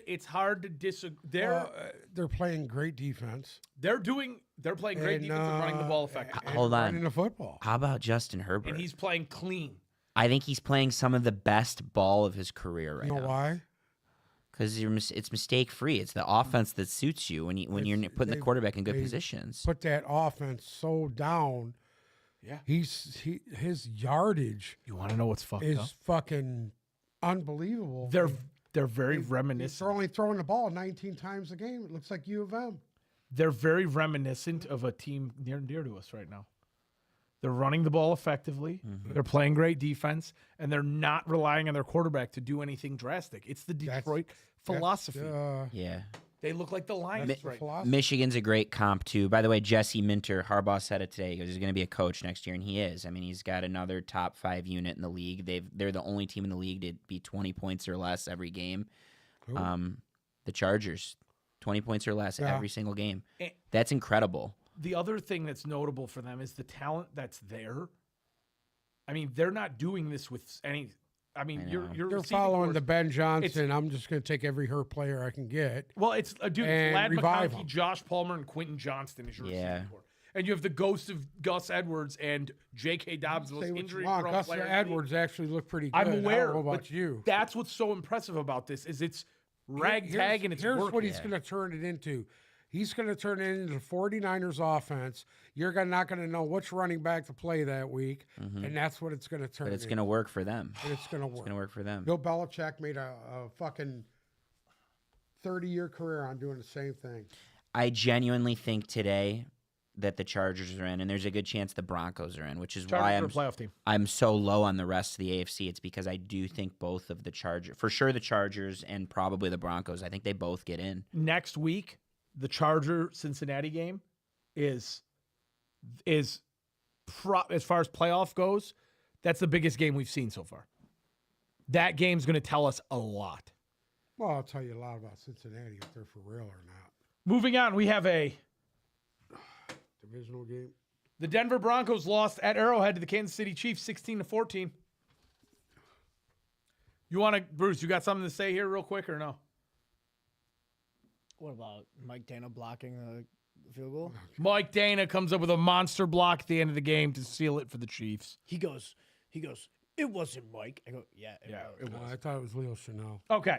It's hard to disagree. They're playing great defense. They're playing great defense and running the ball effectively. and Hold on. running the football. How about Justin Herbert? And he's playing clean. I think he's playing some of the best ball of his career right You know now. why? Because it's mistake free. It's the offense that suits you when you're putting the they- quarterback in good they positions. Put that offense so down. Yeah. His yardage You want to know what's fucked is up? fucking unbelievable. They're very They're reminiscent. only throwing the ball 19 times a game. It looks like U of M. They're very reminiscent of a team near and dear to us right now. They're running the ball effectively. They're playing great defense, and they're not relying on their quarterback to do anything drastic. It's the Detroit philosophy. Yeah. They look like the Lions That's the right now. philosophy. Michigan's a great comp too. By the way, Jesse Minter, Harbaugh said it today. He goes, he's going to be a coach next year, and he is. I mean, he's got another top 5 unit in the league. They're the only team in the league to be 20 points or less every game. The Chargers, 20 points or less Yeah. every single game. And- That's incredible. The other thing that's notable for them is the talent that's there. I mean, they're not doing this with any. I mean, I you're know. you're They're receiving following cores- the Ben Johnson. I'm just going to take every hurt player I can get. Well, it's dude, and Vlad revive McConkey, 'em. Josh Palmer, and Quentin Johnston is your Yeah. receiving core. And you have the ghost of Gus Edwards and J.K. Dobbs, the Say most what you injury want. prone Gus player in the league. Edwards actually looked pretty good. I'm I aware, don't know about but you. that's what's so impressive about this is it's ragtag and it's here's working. what he's going to turn it into. He's going to turn it into the 49ers offense. You're not going to know which running back to play that week, and that's what it's going to turn But it's into. going to work for them. And it's going to It's work. going to work for them. Bill Belichick made a fucking 30-year career on doing the same thing. I genuinely think today that the Chargers are in, and there's a good chance the Broncos are in, which is why Chargers are a playoff team. I'm so low on the rest of the AFC. It's because I do think both of the Chargers, for sure the Chargers and probably the Broncos, I think they both get in. Next week, the Charger Cincinnati game is as far as playoff goes, that's the biggest game we've seen so far. That game's going to tell us a lot. Well, I'll tell you a lot about Cincinnati if they're for real or not. Moving on, we have Divisional game. the Denver Broncos lost at Arrowhead to the Kansas City Chiefs 16-14. You want to, Bruce, you got something to say here real quick or no? What about Mike Dana blocking the field goal? Mike Dana comes up with a monster block at the end of the game to seal it for the Chiefs. He goes, it wasn't Mike. I go, yeah, it was. I thought it was Leo Chanel. Okay.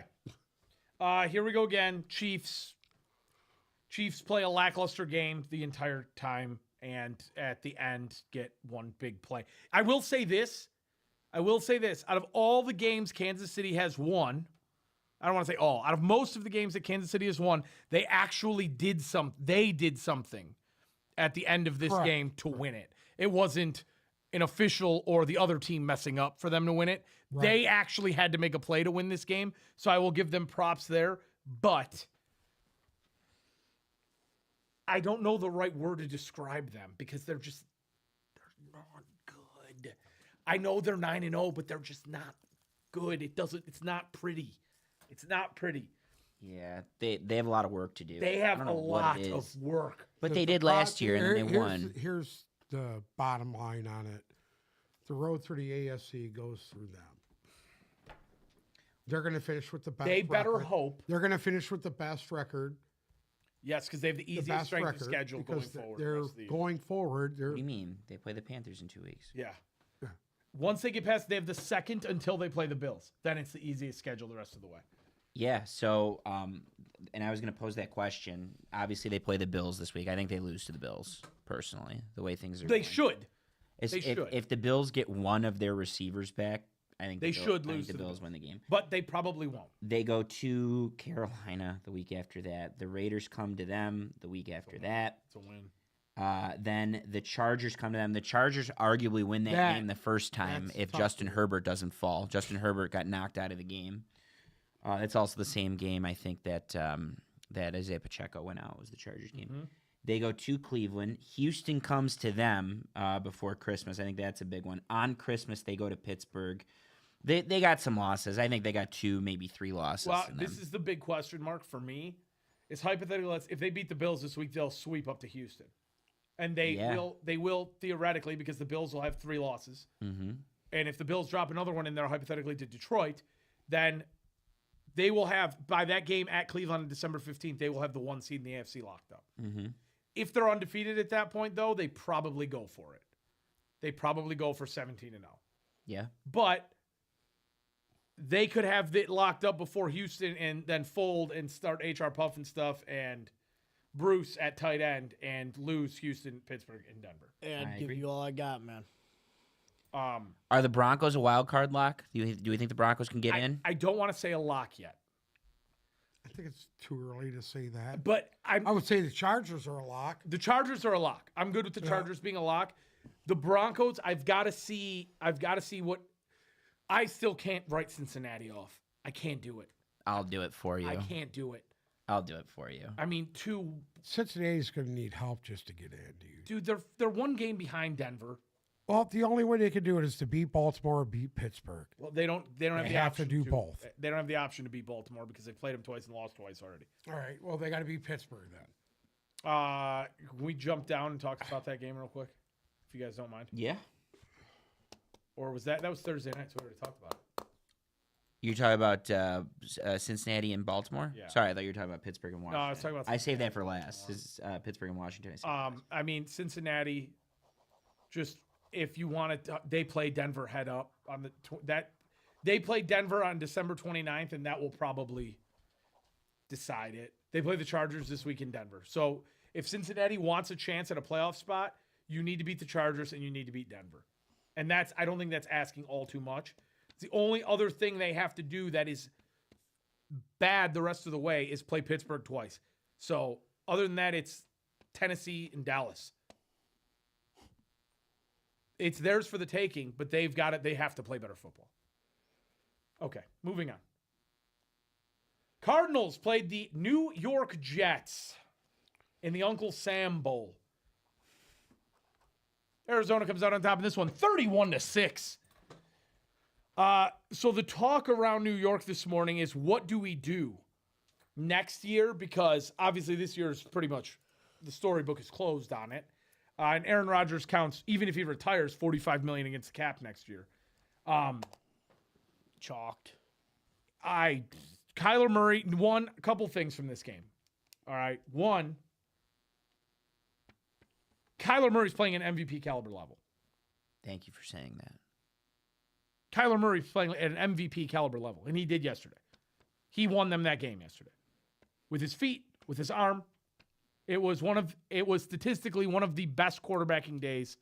Here we go again. Chiefs play a lackluster game the entire time, and at the end get one big play. I will say this. Out of all the games Kansas City has won, I don't want to say all. Out of most of the games that Kansas City has won, they actually did something at the end of this Correct. game to win it. It wasn't an official or the other team messing up for them to win it. Right. They actually had to make a play to win this game, so I will give them props there. But I don't know the right word to describe them because they're not good. I know they're 9-0, but they're just not good. It's not pretty. It's not pretty. Yeah, they have a lot of work to do. They I have don't a know what lot it of is. work. But The- they the did bo- last year, and then they here's- won. Here's the bottom line on it. The road through the AFC goes through them. They're going to finish with the best They better record. hope. They're going to finish with the best record, Yes, because they have the the easiest best strength of record, schedule going because forward. the they're rest of the year. going forward. They're What do you mean? They play the Panthers in 2 weeks. Yeah. Yeah. Once they get past, they have the second until they play the Bills. Then it's the easiest schedule the rest of the way. Yeah, so and I was going to pose that question. Obviously, they play the Bills this week. I think they lose to the Bills, personally, the way things are They going. should. If, they should. If the Bills get one of their receivers back, I think They should I think lose the to the Bills Bills. win the game. But they probably won't. They go to Carolina the week after that. The Raiders come to them the week after that. It's a win. Then the Chargers come to them. The Chargers arguably win that That- game the first time that's if tough Justin to do. Herbert doesn't fall. Justin Herbert got knocked out of the game. It's also the same game I think that that Isaiah Pacheco went out was the Chargers game. Mm-hmm. They go to Cleveland. Houston comes to them before Christmas. I think that's a big one. On Christmas, they go to Pittsburgh. They got some losses. I think they got 2, maybe 3 losses. Well, in this them. is the big question mark for me. It's hypothetical. If they beat the Bills this week, they'll sweep up to Houston, and they Yeah. will theoretically, because the Bills will have 3 losses. Mm-hmm. And if the Bills drop another one in there hypothetically to Detroit, then they will have, by that game at Cleveland on December 15th, they will have the 1 seed in the AFC locked up. Mm-hmm. If they're undefeated at that point, though, they probably go for it. They probably go for 17-0. Yeah. But they could have it locked up before Houston and then fold and start HR Puff and stuff and Bruce at tight end and lose Houston, Pittsburgh, and Denver. And I give agree. you all I got, man. Are the Broncos a wild card lock? Do we think the Broncos can get in? I don't want to say a lock yet, I think it's too early to say that. but I would say the Chargers are a lock. the Chargers are a lock. I'm good with the Yeah. Chargers being a lock. The Broncos, I've got to see what. I still can't write Cincinnati off. I can't do it. I'll do it for you. I can't do it. I'll do it for you. I mean, Cincinnati's going to need help just to get in, dude. dude, they're 1 game behind Denver. Well, the only way they can do it is to beat Baltimore or beat Pittsburgh. Well, they don't have They the have to option do both. They don't have the option to beat Baltimore because they played them twice and lost twice already. All right. Well, they got to beat Pittsburgh then. Can we jump down and talk about that game real quick, if you guys don't mind? Yeah. Or was that was Thursday night? So we already talked about it. You're talking about Cincinnati and Baltimore? Yeah. Sorry, I thought you were talking about Pittsburgh and Washington. I was talking about I saved that for Cincinnati and last. This is Pittsburgh and Washington. I saved that last. I mean, Cincinnati. Just if you want to, they play Denver head up on they play Denver on December 29th, and that will probably decide it. They play the Chargers this week in Denver. So if Cincinnati wants a chance at a playoff spot, you need to beat the Chargers and you need to beat Denver. And I don't think that's asking all too much. It's the only other thing they have to do that is bad the rest of the way is play Pittsburgh twice. So other than that, it's Tennessee and Dallas. It's theirs for the taking, but they've got it. They have to play better football. Okay, moving on. Cardinals played the New York Jets in the Uncle Sam Bowl. Arizona comes out on top in this one, 31-6. So the talk around New York this morning is, what do we do next year? Because obviously this year is pretty much, the storybook is closed on it. And Aaron Rodgers counts, even if he retires, $45 million against the cap next year. Chalked. Kyler Murray, a couple things from this game. All right. One, Kyler Murray's playing an MVP caliber level. Thank you for saying that. Kyler Murray's playing at an MVP caliber level, and he did yesterday. He won them that game yesterday. With his feet, with his arm. It was statistically one of the best quarterbacking days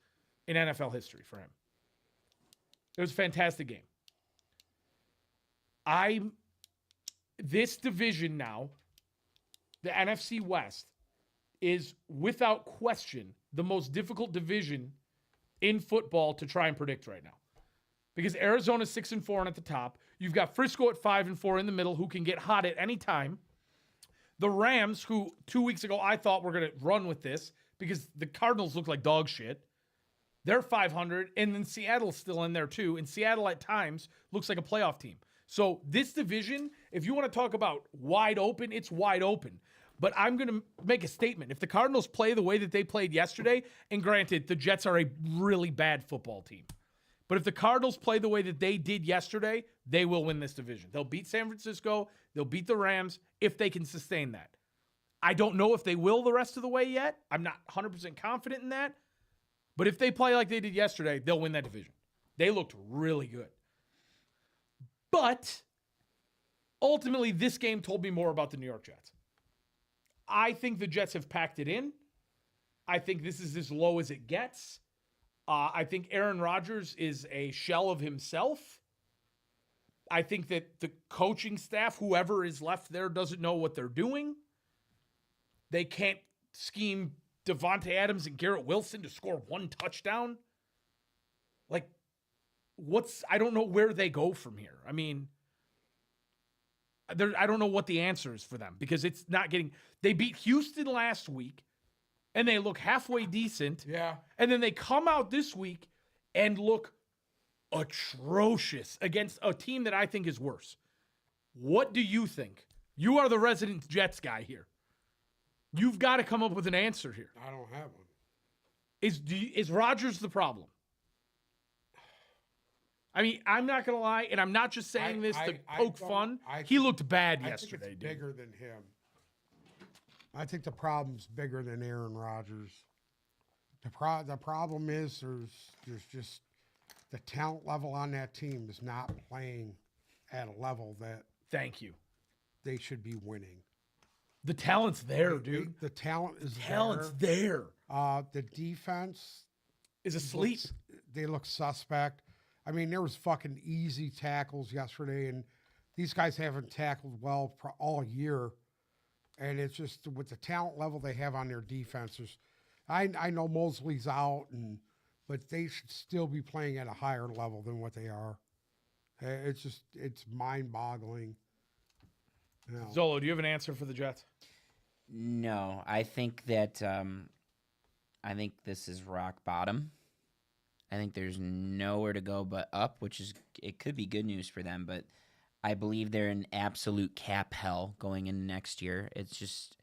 in NFL history for him. It was a fantastic game. This division now, the NFC West, is without question the most difficult division in football to try and predict right now. Because Arizona's 6-4 and at the top. You've got Frisco at 5-4 in the middle, who can get hot at any time. The Rams, who 2 weeks ago I thought were going to run with this because the Cardinals look like dog shit. They're 500, and then Seattle's still in there too. And Seattle at times looks like a playoff team. So this division, if you want to talk about wide open, it's wide open. But I'm going to make a statement. If the Cardinals play the way that they played yesterday, and granted, the Jets are a really bad football team. But if the Cardinals play the way that they did yesterday, they will win this division. They'll beat San Francisco. They'll beat the Rams if they can sustain that. I don't know if they will the rest of the way yet. I'm not 100% confident in that. But if they play like they did yesterday, they'll win that division. They looked really good. But ultimately, this game told me more about the New York Jets. I think the Jets have packed it in. I think this is as low as it gets. I think Aaron Rodgers is a shell of himself. I think that the coaching staff, whoever is left there, doesn't know what they're doing. They can't scheme Devontae Adams and Garrett Wilson to score one touchdown. Like, I don't know where they go from here. I mean, I don't know what the answer is for them because it's not getting. They beat Houston last week, and they look halfway decent. Yeah. And then they come out this week and look atrocious against a team that I think is worse. What do you think? You are the resident Jets guy here. You've got to come up with an answer here. I don't have one. Is Rodgers the problem? I mean, I'm not going to lie, and I'm not just saying this to poke fun. He looked bad yesterday, it's dude. bigger than him. I think the problem's bigger than Aaron Rodgers. The problem is there's just the talent level on that team is not playing at a level that Thank you. they should be winning. The talent's there, dude. The talent is Talent's there. The defense Is asleep. they look suspect. I mean, there was fucking easy tackles yesterday, and these guys haven't tackled well all year. And it's just with the talent level they have on their defenses. I know Mosley's out, but they should still be playing at a higher level than what they are. It's mind-boggling. You know. Zolo, do you have an answer for the Jets? No, I think that I think this is rock bottom. I think there's nowhere to go but up, which is it could be good news for them, but I believe they're in absolute cap hell going into next year. It's just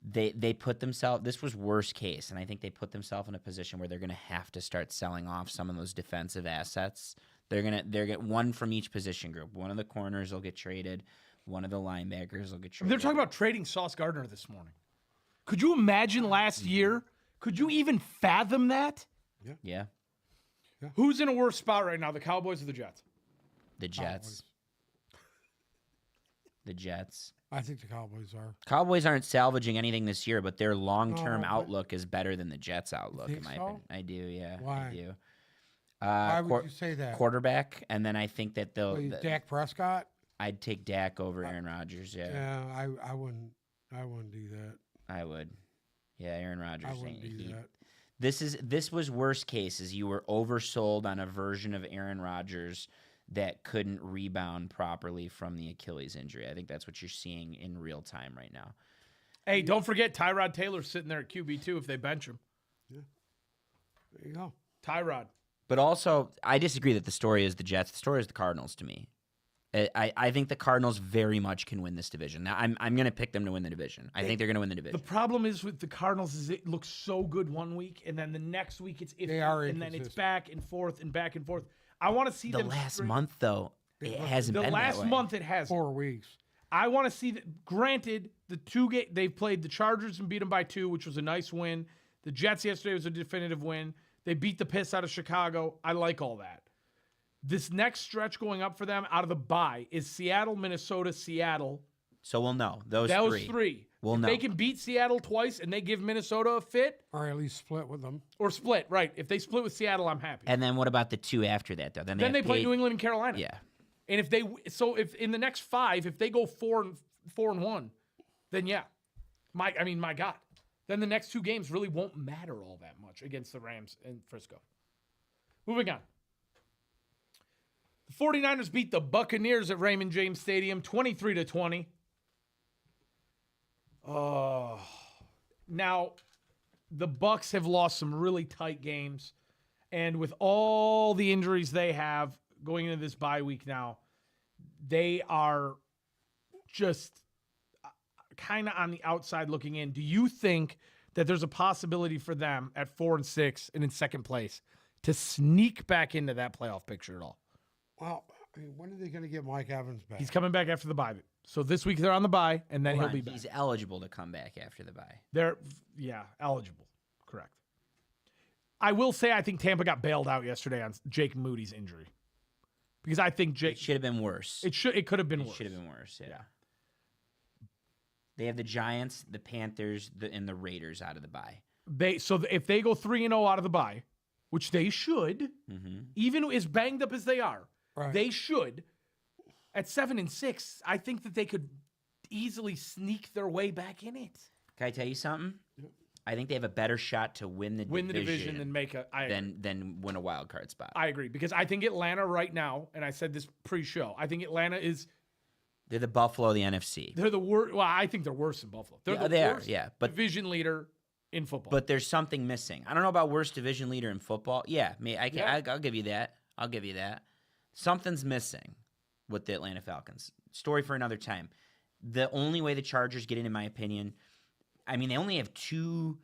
they put themselves. This was worst case, and I think they put themselves in a position where they're going to have to start selling off some of those defensive assets. They're get one from each position group. One of the corners will get traded. One of the linebackers will get traded. They're talking about trading Sauce Gardner this morning. Could you imagine last year? Could you even fathom that? Yeah, Who's in a worse spot right now, the Cowboys or the Jets? the Jets. The Jets. I think the Cowboys are. Cowboys aren't salvaging anything this year, but their long-term but- outlook is better than the Jets' outlook, in think my so? opinion. I do, yeah. Why? I do. Why would you say that? Quarterback, and then I think that Dak Prescott? I'd take Dak over Aaron Rodgers. Yeah, Yeah, I wouldn't do that. I would. Yeah, Aaron Rodgers. I wouldn't do that. This was worst case. Is you were oversold on a version of Aaron Rodgers that couldn't rebound properly from the Achilles injury. I think that's what you're seeing in real time right now. Hey, don't forget Tyrod Taylor's sitting there at QB2 if they bench him. There you go. Tyrod. But also, I disagree that the story is the Jets. The story is the Cardinals to me. I think the Cardinals very much can win this division. Now, I'm going to pick them to win the division. I think they're going to win the division. The problem is with the Cardinals is it looks so good one week, and then the next week it's iffy, They are and then it's inconsistent. back and forth and back and forth. I want to see the them last string- month, though, it hasn't The been last that way. month it has. 4 weeks. I want to see that. Granted, the they've played the Chargers and beat them by 2, which was a nice win. The Jets yesterday was a definitive win. They beat the piss out of Chicago. I like all that. This next stretch going up for them out of the bye is Seattle, Minnesota, Seattle. So we'll know. Those three. We'll if know. they can beat Seattle twice and they give Minnesota a fit Or at least split with them. or split, right? If they split with Seattle, I'm happy. And then what about the 2 after that, though? Then they have play paid- New England and Carolina. Yeah. And if in the next 5, if they go 4-1, then yeah. My God. Then the next 2 games really won't matter all that much against the Rams and Frisco. Moving on. The 49ers beat the Buccaneers at Raymond James Stadium 23-20. Now, the Bucs have lost some really tight games. And with all the injuries they have going into this bye week now, they are just kind of on the outside looking in. Do you think that there's a possibility for them at 4-6 and in second place to sneak back into that playoff picture at all? Well, I mean, when are they going to get Mike Evans back? He's coming back after the bye. So this week they're on the bye, and then Hold he'll on, be back. he's eligible to come back after the bye. They're, eligible. Correct. I will say I think Tampa got bailed out yesterday on Jake Moody's injury. Because I think It Jake... should have been worse. It could have been worse. Should have been worse. Yeah. Yeah. They have the Giants, the Panthers, and the Raiders out of the bye. If they go 3-0 out of the bye, which they should, even as banged up as they are, Right. they should. At 7-6, I think that they could easily sneak their way back in it. Can I tell you something? I think they have a better shot to win the division than make a than win a wild card spot. I agree, because I think Atlanta right now, and I said this pre-show, I think Atlanta is They're the Buffalo of the NFC. they're the worst. Well, I think they're worse than Buffalo. They're the worst but division leader in football. but there's something missing. I don't know about worst division leader in football. Yeah, I'll give you that. I'll give you that. Something's missing with the Atlanta Falcons. Story for another time. The only way the Chargers get in my opinion, I mean, they only have two,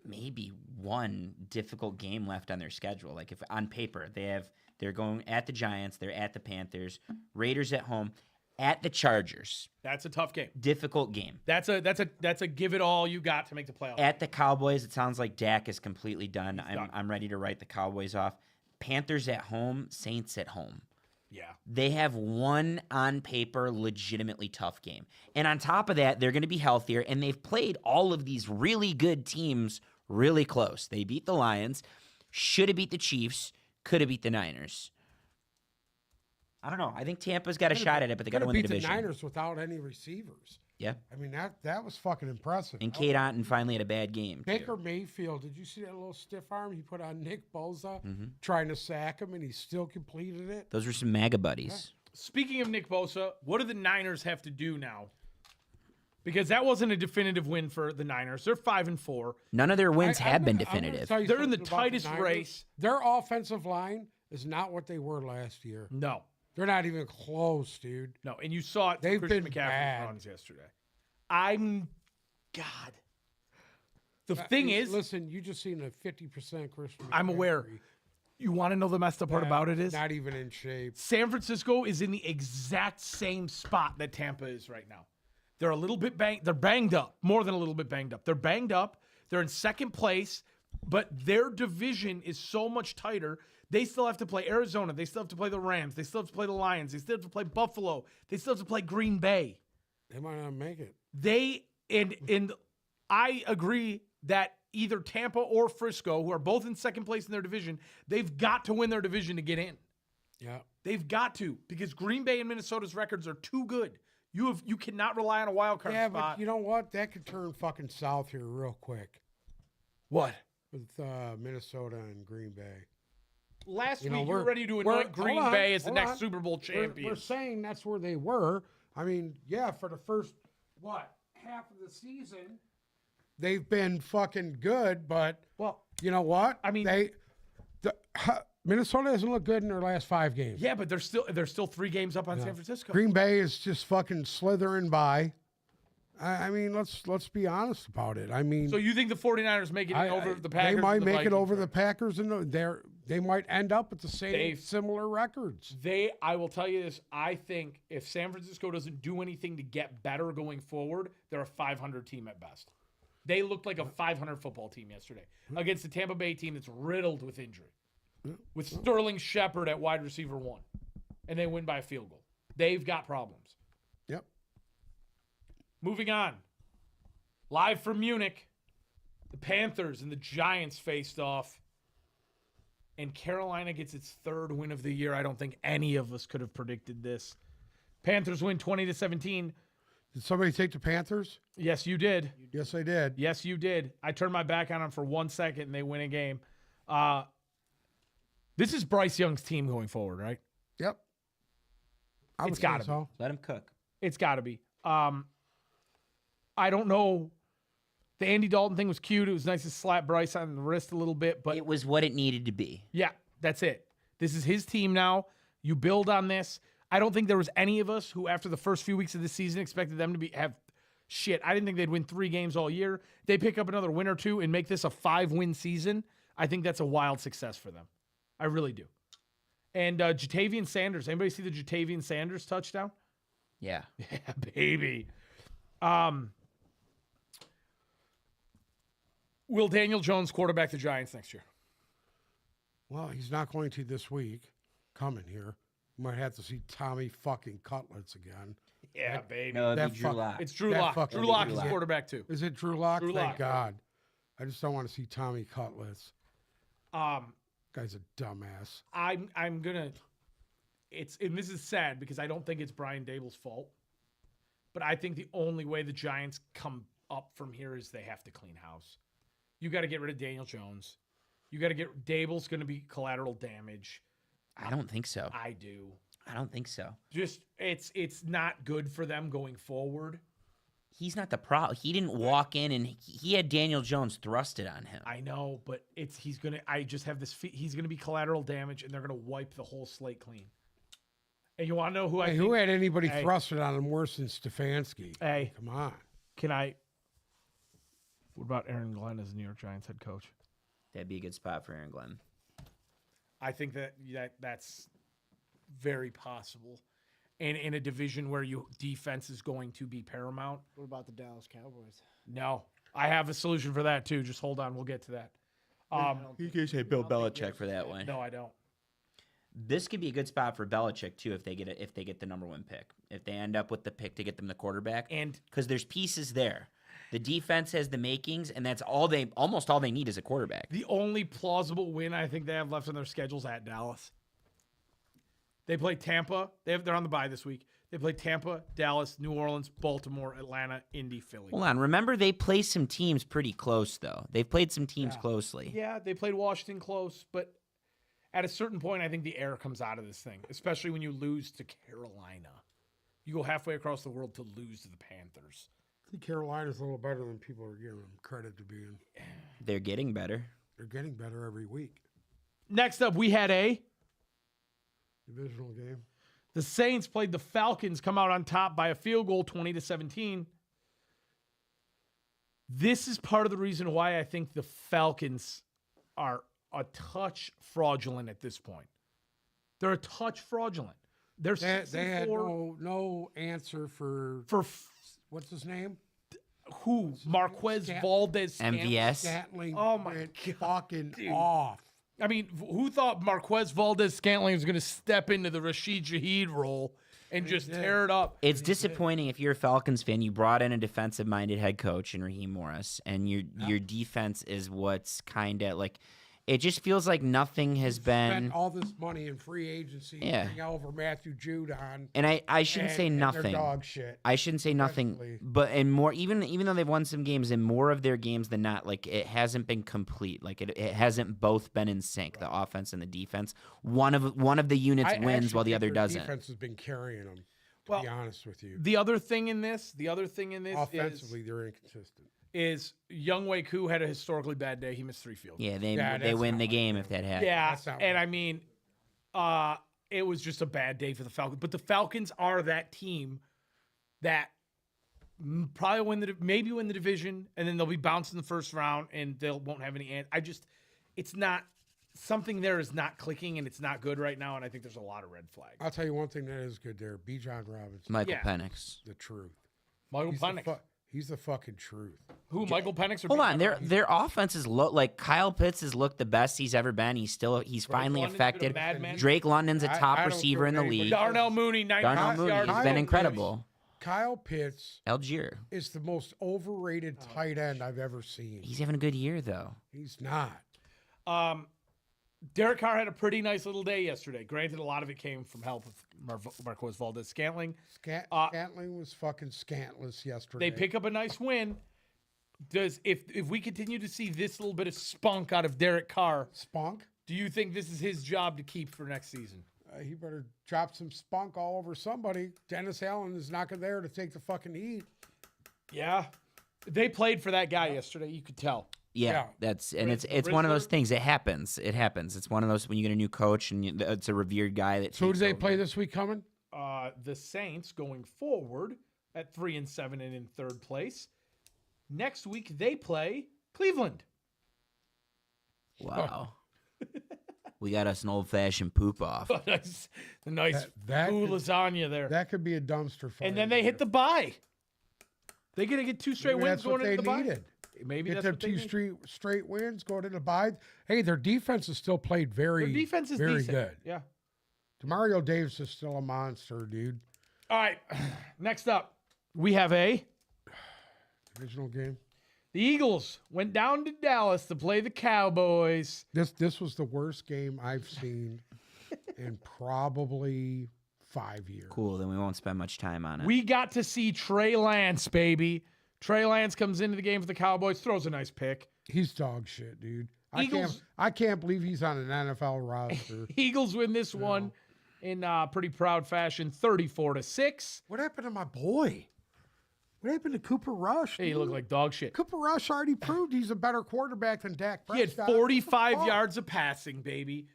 maybe one difficult game left on their schedule. Like if on paper they're going at the Giants, they're at the Panthers, Raiders at home, at the Chargers. that's a tough game. Difficult game. That's a give it all you got to make the playoffs. At the Cowboys, it sounds like Dak is completely done. done. I'm ready to write the Cowboys off. Panthers at home, Saints at home. Yeah. They have one on paper legitimately tough game. And on top of that, they're going to be healthier, and they've played all of these really good teams really close. They beat the Lions, should have beat the Chiefs, could have beat the Niners. I don't know. I think Tampa's got a shot at it, but they got to win the beat division. the Niners without any receivers. Yeah. I mean, that was fucking impressive. And Kate Otten finally had a bad game, too. Baker Mayfield, did you see that little stiff arm he put on Nick Bosa Mm-hmm. trying to sack him, and he still completed it? Those were some MAGA buddies. Speaking of Nick Bosa, what do the Niners have to do now? Because that wasn't a definitive win for the Niners. They're 5-4. None of their wins have been I'm gonna definitive. tell you They're in the something about tightest Niners. race. Their offensive line is not what they were last year. No. They're not even close, dude. No. And you saw it. They've Christian been McCaffrey's bad. runs yesterday. God. The thing is, listen, you just seen a 50% Christian. I'm aware. McCaffrey. You want to know the messed up part about it is? Not even in shape. San Francisco is in the exact same spot that Tampa is right now. They're a little bit they're banged up, more than a little bit banged up. They're banged up. They're in second place, but their division is so much tighter. They still have to play Arizona. They still have to play the Rams. They still have to play the Lions. They still have to play Buffalo. They still have to play Green Bay. They might not make it. And I agree that either Tampa or Frisco, who are both in second place in their division, they've got to win their division to get in. Yeah. They've got to, because Green Bay and Minnesota's records are too good. You cannot rely on a wild card Yeah, spot. but you know what? That could turn fucking south here real quick What? with Minnesota and Green Bay. Last You know, week you were we're- ready to we're- anoint Green hold on, Bay as the hold next on. Super Bowl champion. We're saying that's where they were. I mean, yeah, for the first, half of the season, they've been fucking good, but Well, you know what? I mean- Minnesota hasn't looked good in their last 5 games. yeah, but they're still 3 games up on San Francisco. Green Bay is just fucking slithering by. I mean, let's be honest about it. I mean, So you think the 49ers make it over the Packers? they might and the make it Vikings, over the right? Packers, and they might end up with the same They've- similar records. I will tell you this. I think if San Francisco doesn't do anything to get better going forward, they're a 500 team at best. They looked like a 500 football team yesterday against the Tampa Bay team that's riddled with injury, with Sterling Shepard at wide receiver 1, and they win by a field goal. They've got problems. Yep. Moving on. Live from Munich, the Panthers and the Giants faced off. And Carolina gets its 3rd win of the year. I don't think any of us could have predicted this. Panthers win 20-17. Did somebody take the Panthers? Yes, you did. Yes, I did. Yes, you did. I turned my back on them for 1 second and they win a game. This is Bryce Young's team going forward, right? Yep. I would It's say gotta be. so. Let him cook. It's got to be. I don't know. The Andy Dalton thing was cute. It was nice to slap Bryce on the wrist a little bit, but It was what it needed to be. yeah, that's it. This is his team now. You build on this. I don't think there was any of us who, after the first few weeks of the season, expected them to have shit. I didn't think they'd win 3 games all year. They pick up another win or 2 and make this a 5-win season. I think that's a wild success for them. I really do. And Jatavian Sanders. Anybody see the Jatavian Sanders touchdown? Yeah. Yeah, baby. Will Daniel Jones quarterback the Giants next year? Well, he's not going to this week. Coming here. Might have to see Tommy fucking Cutlets again. Yeah, baby. No, That it'd be Drew fuck- Lock. It's Drew That Lock. fucking Drew Lock Drew is Lock. quarterback too. Is it Drew Lock? Drew Thank Lock. God. I just don't want to see Tommy Cutlets. Guy's a dumbass. I'm gonna. And this is sad because I don't think it's Brian Dable's fault, but I think the only way the Giants come up from here is they have to clean house. You got to get rid of Daniel Jones. You got to get Dable's going to be collateral damage. I don't think so. I do. I don't think so. Just it's not good for them going forward. He's not the problem. He didn't walk in and he had Daniel Jones thrusted on him. I know, but he's gonna. I just have this. He's gonna be collateral damage, and they're gonna wipe the whole slate clean. And you want to know who I Hey, think? who had anybody Hey. thrusted on him worse than Stefanski? Hey, Come on. can I? What about Aaron Glenn as the New York Giants head coach? That'd be a good spot for Aaron Glenn. I think that's very possible. And in a division where your defense is going to be paramount. What about the Dallas Cowboys? No, I have a solution for that too. Just hold on, we'll get to that. You can say Bill Belichick for that one. No, I don't. This could be a good spot for Belichick too if they get the number 1 pick. If they end up with the pick to get them the quarterback, And because there's pieces there. The defense has the makings, and that's almost all they need is a quarterback. the only plausible win I think they have left on their schedules at Dallas. They play Tampa. They're on the bye this week. They play Tampa, Dallas, New Orleans, Baltimore, Atlanta, Indy, Philly. Hold on. Remember, they play some teams pretty close, though. They've played some teams Yeah. closely. Yeah, they played Washington close, but at a certain point, I think the air comes out of this thing, especially when you lose to Carolina. You go halfway across the world to lose to the Panthers. I think Carolina's a little better than people are giving them credit to being. They're getting better. They're getting better every week. Next up, we had Divisional game. the Saints played the Falcons, come out on top by a field goal, 20-17. This is part of the reason why I think the Falcons are a touch fraudulent at this point. They're a touch fraudulent. They're They had 6-4 no answer for for what's his name? who? Marquez Scat- Valdez. MVS. Scantling. Oh my went God, fucking dude. off. I mean, who thought Marquez Valdez Scantling was going to step into the Rashid Shaheed role and just did. tear it up? It's disappointing if you're a Falcons fan. You brought in a defensive-minded head coach in Raheem Morris, and your defense is what's kind of like. It just feels like nothing has been. Spent all this money in free agency. Yeah. Bring over Matthew Judon. And I shouldn't say and nothing. They're dog shit. I shouldn't say nothing, Definitely. but in more even though they've won some games, in more of their games than not, like it hasn't been complete. Like it hasn't both been in sync, the offense and the defense. One of the units I wins actually while the think other their doesn't. Defense has been carrying them. To Well, be honest with you, The other thing in this offensively they're inconsistent. is Young Wei Koo had a historically bad day. He missed 3 field goals. Yeah, they Yeah, they that's win not the like game them. if that happens. Yeah, That's not and right. I mean, it was just a bad day for the Falcons. But the Falcons are that team that probably maybe win the division, and then they'll be bounced in the first round, and they won't have any. It's not something there is not clicking, and it's not good right now. And I think there's a lot of red flags. I'll tell you one thing that is good there. Bijan Robinson, Michael Yeah. Penix. the truth. Michael Penix. He's the fucking truth. Who? Michael Penix? Or Hold on, Bijan their offense is like Kyle Pitts has looked the best he's ever been. He's finally London's been a effective. madman. Drake London's a top I don't receiver care in the what anybody league. says. Darnell Mooney, 90 Darnell Mooney, yards. he's Kyle been Pitts. incredible. Kyle Pitts Algier, is the most overrated tight end I've ever seen. he's having a good year though. He's not. Derek Carr had a pretty nice little day yesterday. Granted, a lot of it came from help with Marquez Valdez Scantling. Scantling was fucking scantless yesterday. They pick up a nice win. If we continue to see this little bit of spunk out of Derek Carr, spunk. do you think this is his job to keep for next season? He better drop some spunk all over somebody. Dennis Allen is not there to take the fucking heat. Yeah. They played for that guy yesterday. You could tell. Yeah, Yeah. it's one of those Rizzler? things. It happens. It's one of those when you get a new coach and it's a revered guy that. So who do takes they over. play this week coming? the Saints going forward at 3-7 and in third place. Next week they play Cleveland. Wow. We got us an old-fashioned poop off. nice That ooh, could- lasagna there. That could be a dumpster fire. And then they hit the bye. They're gonna get 2 straight Maybe wins that's what going they into the bye. needed. Maybe Get that's them what they two need. straight wins, go to the bye. Hey, their defense has still played very, Their defense is very decent. good. Yeah. Demario Davis is still a monster, dude. All right. Next up, we have a Divisional game. the Eagles went down to Dallas to play the Cowboys. This was the worst game I've seen in probably 5 years. Cool, then we won't spend much time on it. We got to see Trey Lance, baby. Trey Lance comes into the game for the Cowboys, throws a nice pick. He's dog shit, dude. Eagles- I can't believe he's on an NFL roster. Eagles win this one in pretty proud fashion, 34-6. What happened to my boy? What happened to Cooper Rush? Hey, you dude? look like dog shit. Cooper Rush already proved he's a better quarterback than Dak He had Prescott. 45 Fuck. yards of passing, baby.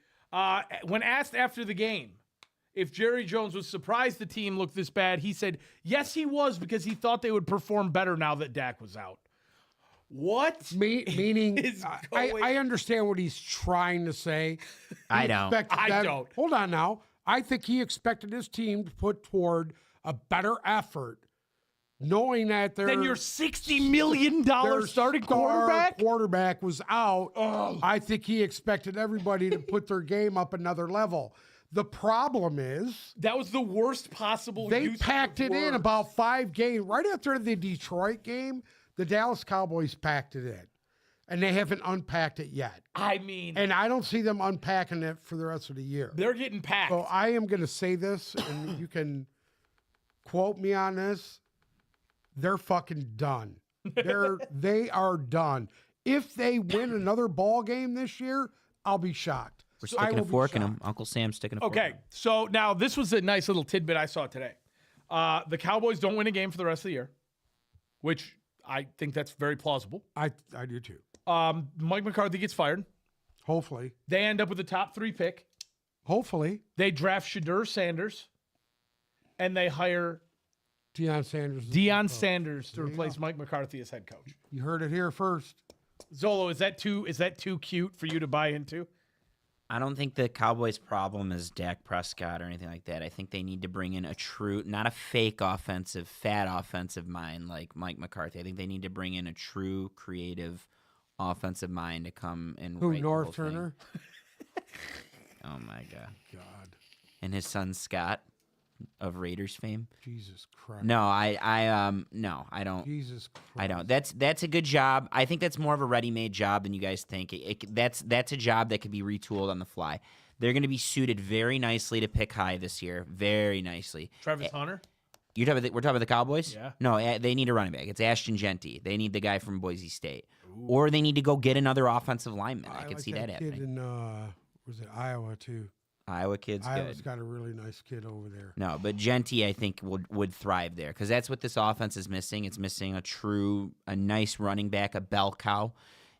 When asked after the game if Jerry Jones was surprised the team looked this bad, he said, yes, he was, because he thought they would perform better now that Dak was out. What? Meaning, is I going- understand what he's trying to say. I don't. I don't. Hold on now. I think he expected his team to put toward a better effort, knowing that Then your $60 million their starting star quarterback? was out. I think he expected everybody to put their game up another level. The problem is That was the worst possible they use packed of it in words. about 5 games. Right after the Detroit game, the Dallas Cowboys packed it in. And they haven't unpacked it yet. I mean, And I don't see them unpacking it for the rest of the year. they're getting packed. So I am going to say this, and you can quote me on this. They're fucking done. They are done. If they win another ball game this year, I'll be shocked. We're I sticking will a be fork in shocked. him. Uncle Sam's sticking a fork in Okay, him. so now this was a nice little tidbit I saw today. The Cowboys don't win a game for the rest of the year, which I think that's very plausible. I do too. Mike McCarthy gets fired. Hopefully. They end up with a top 3 pick. Hopefully. They draft Shadur Sanders, and they hire Deion Sanders. Deion Sanders to replace Mike McCarthy as head coach. You heard it here first. Zolo, is that too cute for you to buy into? I don't think the Cowboys' problem is Dak Prescott or anything like that. I think they need to bring in a true, not a fake offensive, fat offensive mind like Mike McCarthy. I think they need to bring in a true, creative offensive mind to come and Who, right the North whole thing. Turner? Oh my god! God. And his son Scott of Raiders fame. Jesus Christ. No, no, I don't. Jesus Christ. I don't. That's a good job. I think that's more of a ready-made job than you guys think. That's a job that could be retooled on the fly. They're going to be suited very nicely to pick high this year, very nicely. Travis Hunter? We're talking about the Cowboys? Yeah. No, they need a running back. It's Ashton Genty. They need the guy from Boise State, or they need to go get another offensive lineman. I could like see that kid happening. in was it Iowa too? Iowa kid's Iowa's good. got a really nice kid over there. No, but Genty, I think, would thrive there because that's what this offense is missing. It's missing a nice running back, a bell cow.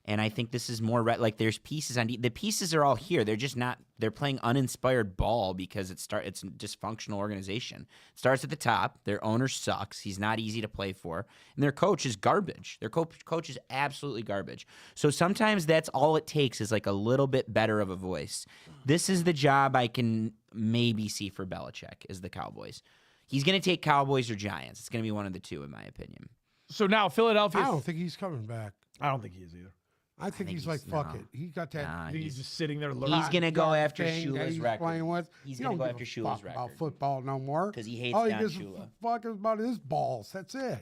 And I think this is more like there's pieces on the pieces are all here. They're just not. They're playing uninspired ball because it's a dysfunctional organization. It starts at the top. Their owner sucks. He's not easy to play for, and their coach is garbage. Their coach is absolutely garbage. So sometimes that's all it takes is like a little bit better of a voice. This is the job I can maybe see for Belichick is the Cowboys. He's going to take Cowboys or Giants. It's going to be one of the two, in my opinion. So now Philadelphia. I don't think he's coming back. I don't think he is either. I think he's like, fuck it. He got that. Nah, I think he's he's just sitting there he's looking. gonna go yard after thing that Shula's he's record. playing with. He's He gonna don't go give after a Shula's fuck about record. football no more. 'Cause he hates All he Don gives a Shula. fuck about his balls. That's it.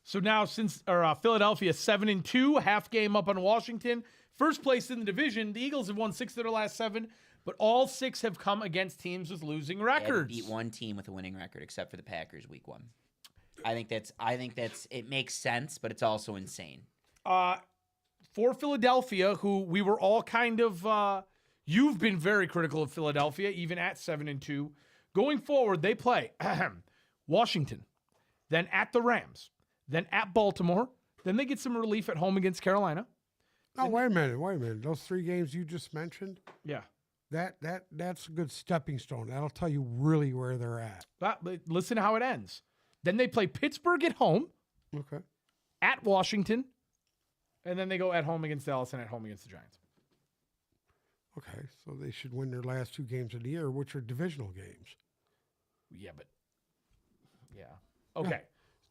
So now since Philadelphia 7-2, half game up on Washington, first place in the division. The Eagles have won 6 of their last 7, but all 6 have come against teams with losing They haven't records. beat one team with a winning record except for the Packers week 1. I think that's it makes sense, but it's also insane. For Philadelphia, who we were all kind of, you've been very critical of Philadelphia, even at 7-2. Going forward, they play Washington, then at the Rams, then at Baltimore, then they get some relief at home against Carolina. Oh, wait a minute. Those 3 games you just mentioned, Yeah. That's a good stepping stone. That'll tell you really where they're at. But listen to how it ends. Then they play Pittsburgh at home, Okay. at Washington, and then they go at home against Dallas and at home against the Giants. Okay. So they should win their last 2 games of the year, which are divisional games. Yeah, but okay.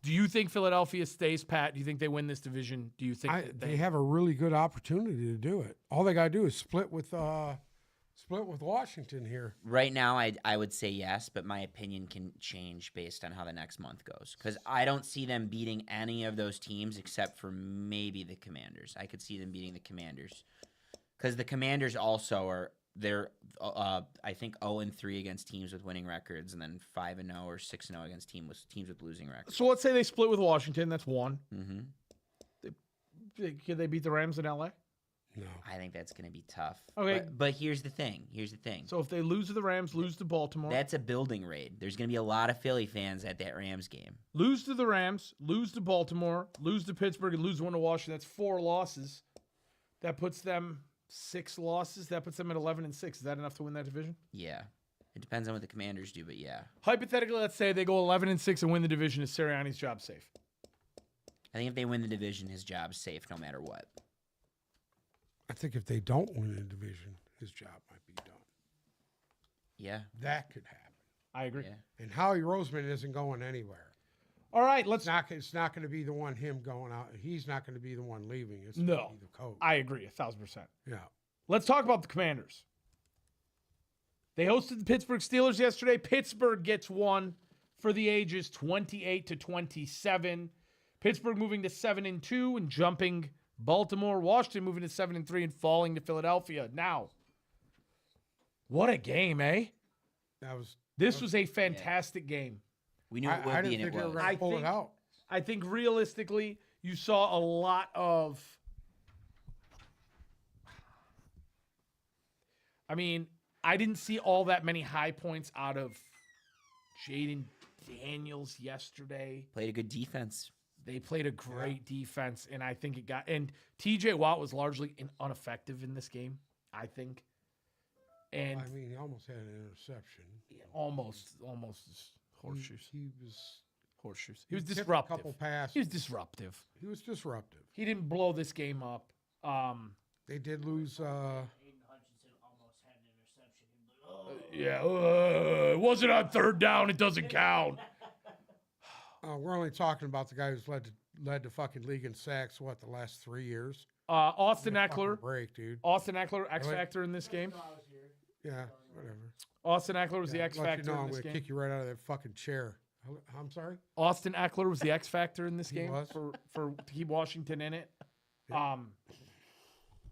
Do you think Philadelphia stays pat? Do you think they win this division? Do you think that They have a really good opportunity to do it. All they got to do is split with Washington here. Right now, I would say yes, but my opinion can change based on how the next month goes. Because I don't see them beating any of those teams except for maybe the Commanders. I could see them beating the Commanders. Because the Commanders also they're I think 0-3 against teams with winning records, and then 5-0 or 6-0 against teams with losing records. So let's say they split with Washington. That's one. Mm-hmm. Can they beat the Rams in LA? No. I think that's going to be tough. Okay. But here's the thing. So if they lose to the Rams, lose to Baltimore, That's a building raid. There's going to be a lot of Philly fans at that Rams game. lose to the Rams, lose to Baltimore, lose to Pittsburgh, and lose one to Washington, that's 4 losses. That puts them 6 losses. That puts them at 11-6. Is that enough to win that division? Yeah. It depends on what the Commanders do, but yeah. Hypothetically, let's say they go 11-6 and win the division. Is Sirianni's job safe? I think if they win the division, his job's safe no matter what. I think if they don't win the division, his job might be done. Yeah. That could happen. I agree. Yeah. And Howie Roseman isn't going anywhere. All right, let's. It's not going to be the one him going out. He's not going to be the one leaving. It's No. going to be the coach. I agree 1,000%. Yeah. Let's talk about the Commanders. They hosted the Pittsburgh Steelers yesterday. Pittsburgh gets one for the ages, 28-27. Pittsburgh moving to 7-2 and jumping Baltimore. Washington moving to 7-3 and falling to Philadelphia. Now, what a game, eh? This was a fantastic game. We knew it would I be, didn't and think it they were was. going to pull it out. I think realistically, you saw a lot of. I mean, I didn't see all that many high points out of Jaden Daniels yesterday. Played a good defense. They played a great defense, and I think it got. And TJ Watt was largely ineffective in this game, I think. And I mean, he almost had an interception. almost horseshoes. He was Horseshoes. He was tipped a disruptive. couple passes. He was disruptive. He was disruptive. He didn't blow this game up. They did lose. Aiden Hutchinson almost had an interception. Yeah, it wasn't on 3rd down. It doesn't count. We're only talking about the guy who's led the fucking league in sacks. What, the last 3 years? Austin Give me a fucking Eckler. break, dude. Austin Eckler, X Factor in this game. Yeah, whatever. Austin Eckler was the X Let Factor you know in I'm this going to game. kick you right out of that fucking chair. I'm sorry. Austin Eckler was the X Factor in this He game was. for to keep Washington in it.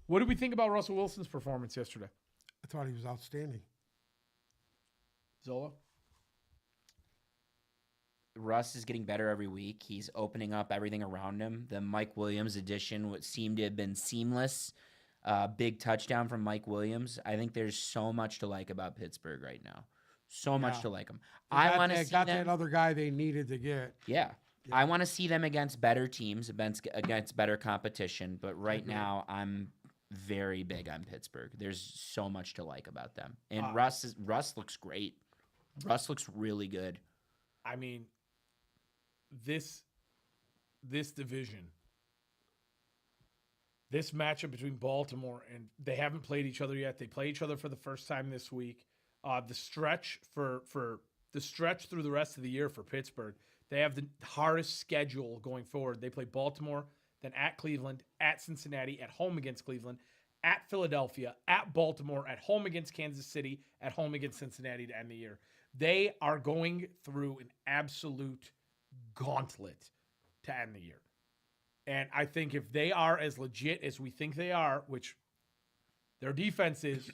What did we think about Russell Wilson's performance yesterday? I thought he was outstanding. Zola? Russ is getting better every week. He's opening up everything around him. The Mike Williams addition, what seemed to have been seamless. Big touchdown from Mike Williams. I think there's so much to like about Pittsburgh right now. So much to like them. I want to see got them. that other guy they needed to get. Yeah. I want to see them against better teams, against better competition. But right now, I'm very big on Pittsburgh. There's so much to like about them. And Russ looks great. Russ looks really good. I mean, this division, this matchup between Baltimore and they haven't played each other yet. They play each other for the first time this week. The stretch for the stretch through the rest of the year for Pittsburgh, they have the hardest schedule going forward. They play Baltimore, then at Cleveland, at Cincinnati, at home against Cleveland, at Philadelphia, at Baltimore, at home against Kansas City, at home against Cincinnati to end the year. They are going through an absolute gauntlet to end the year. And I think if they are as legit as we think they are, which their defense is,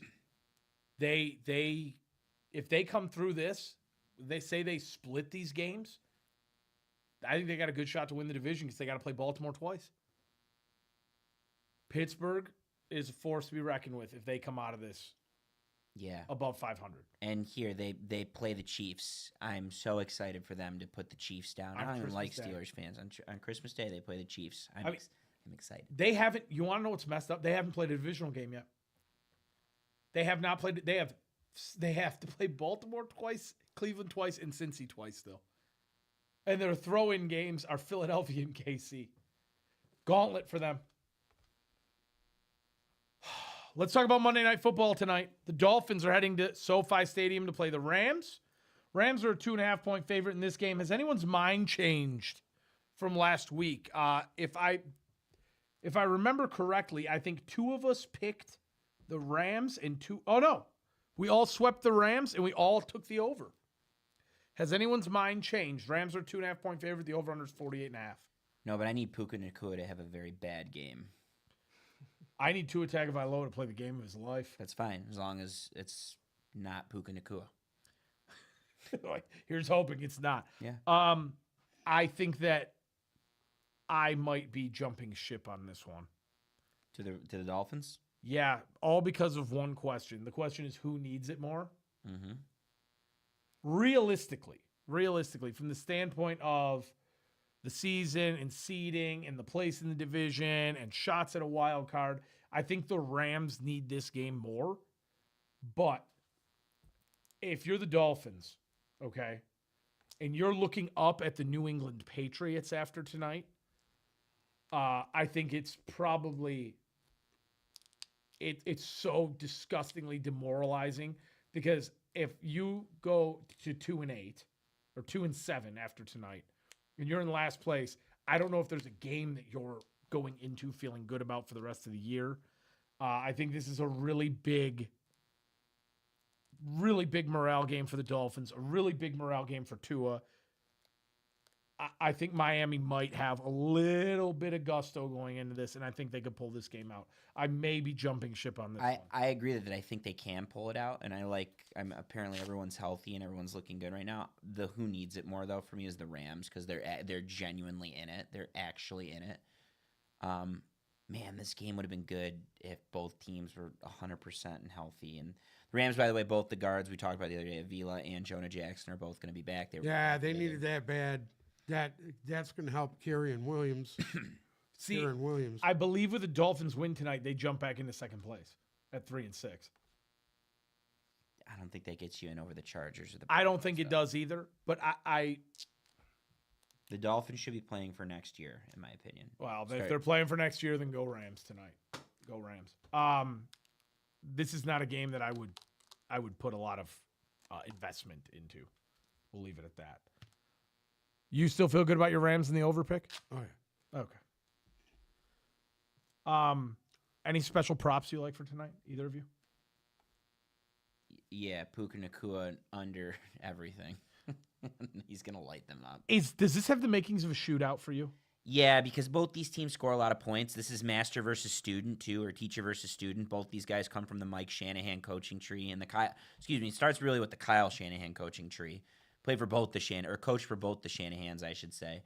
if they come through this, they say they split these games, I think they got a good shot to win the division because they got to play Baltimore twice. Pittsburgh is a force to be reckoned with if they come out of this above 500. And here they play the Chiefs. I'm so excited for them to put the Chiefs down. I don't even like Steelers fans. On Christmas Day, they play the Chiefs. I'm excited. They haven't, you want to know what's messed up? They haven't played a divisional game yet. They have not played. They have to play Baltimore twice, Cleveland twice, and Cincy twice still. And their throw-in games are Philadelphia and KC. Gauntlet for them. Let's talk about Monday Night Football tonight. The Dolphins are heading to SoFi Stadium to play the Rams. Rams are a 2.5-point favorite in this game. Has anyone's mind changed from last week? If I remember correctly, I think two of us picked the Rams and two. Oh no, we all swept the Rams and we all took the over. Has anyone's mind changed? Rams are a 2.5-point favorite. The over/under is 48.5. No, but I need Puka Nacua to have a very bad game. I need Tua Tagovailoa to play the game of his life. That's fine, as long as it's not Puka Nacua. Like, here's hoping it's not. Yeah. I think that I might be jumping ship on this one. To the Dolphins? Yeah, all because of one question. The question is, who needs it more? Mm-hmm. Realistically, from the standpoint of the season and seeding and the place in the division and shots at a wild card, I think the Rams need this game more. But if you're the Dolphins, okay, and you're looking up at the New England Patriots after tonight, I think it's probably it's so disgustingly demoralizing, because if you go to 2-8 or 2-7 after tonight and you're in last place, I don't know if there's a game that you're going into feeling good about for the rest of the year. I think this is a really big morale game for the Dolphins, a really big morale game for Tua. I think Miami might have a little bit of gusto going into this, and I think they could pull this game out. I may be jumping ship on this one. I agree that I think they can pull it out, and apparently everyone's healthy and everyone's looking good right now. The who needs it more though for me is the Rams, because they're genuinely in it. They're actually in it. Man, this game would have been good if both teams were 100% and healthy. And the Rams, by the way, both the guards we talked about the other day, Avila and Jonah Jackson, are both going to be back. They needed that bad. That's going to help Kieran Williams. See, Kieran Williams. I believe with the Dolphins win tonight, they jump back into second place at 3-6. I don't think that gets you in over the Chargers or the. I don't think it does either. But the Dolphins should be playing for next year, in my opinion. Well, if they're playing for next year, then go Rams tonight. Go Rams. This is not a game that I would put a lot of investment into. We'll leave it at that. You still feel good about your Rams in the over pick? Oh yeah. Okay. Any special props you like for tonight? Either of you? Yeah, Puka Nacua under everything. He's going to light them up. Does this have the makings of a shootout for you? Yeah, because both these teams score a lot of points. This is master versus student, too, or teacher versus student. Both these guys come from the Mike Shanahan coaching tree. And it starts really with the Kyle Shanahan coaching tree. Played for both coached for both the Shanahans, I should say.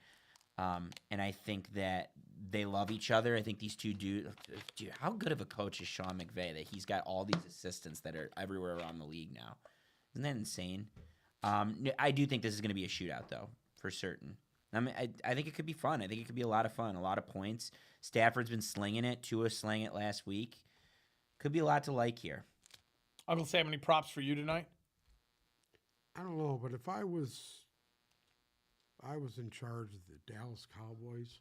And I think that they love each other. I think these two dude, how good of a coach is Sean McVay that he's got all these assistants that are everywhere around the league now? Isn't that insane? I do think this is going to be a shootout, though, for certain. I mean, I think it could be fun. I think it could be a lot of fun, a lot of points. Stafford's been slinging it. Tua slang it last week. Could be a lot to like here. Uncle Sam, any props for you tonight? I don't know, but if I was in charge of the Dallas Cowboys,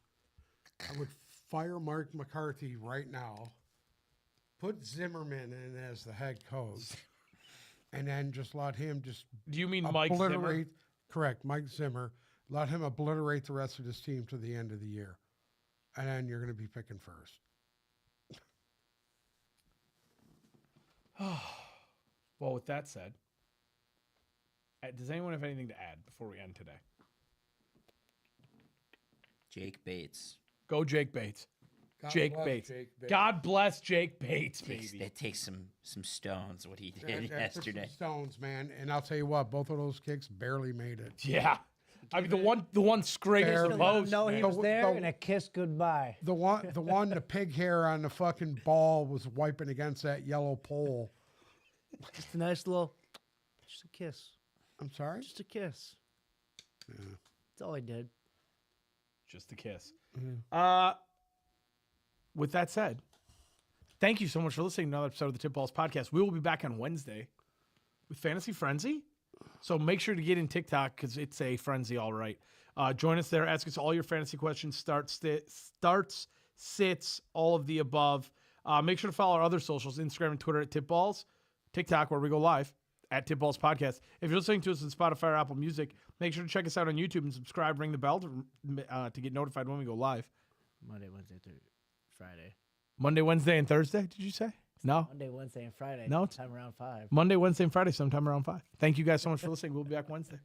I would fire Mark McCarthy right now, put Zimmerman in as the head coach, and then just let him just. Do you mean Mike Zimmer? Correct, Mike Zimmer. Let him obliterate the rest of his team to the end of the year, and then you're going to be picking first. Well, with that said, does anyone have anything to add before we end today? Jake Bates. Go Jake Bates. God Jake bless Bates. Jake Bates. God bless Jake Bates, baby. That takes some stones, what he did That took some yesterday. stones, man, and I'll tell you what, both of those kicks barely made it. Yeah. I mean, the one scraped Fair. the post. No, he man. was there and a kiss goodbye. The pig hair on the fucking ball was wiping against that yellow pole. Just a nice little, just a kiss. I'm sorry? Just a kiss. Yeah. That's all I did. Just a kiss. Mhm. With that said, Thank you so much for listening to another episode of the Tip Balls Podcast. We will be back on Wednesday with Fantasy Frenzy. So make sure to get in TikTok because it's a frenzy, all right. Join us there. Ask us all your fantasy questions. Starts, sits, all of the above. Make sure to follow our other socials, Instagram and Twitter at Tip Balls, TikTok where we go live at Tip Balls Podcast. If you're listening to us on Spotify or Apple Music, make sure to check us out on YouTube and subscribe. Ring the bell to get notified when we go live. Monday, Wednesday, Friday. Monday, Wednesday, and Thursday. Did you say? No. Monday, Wednesday, and Friday. No, it's time around 5. Monday, Wednesday, and Friday, sometime around 5. Thank you guys so much for listening. We'll be back Wednesday.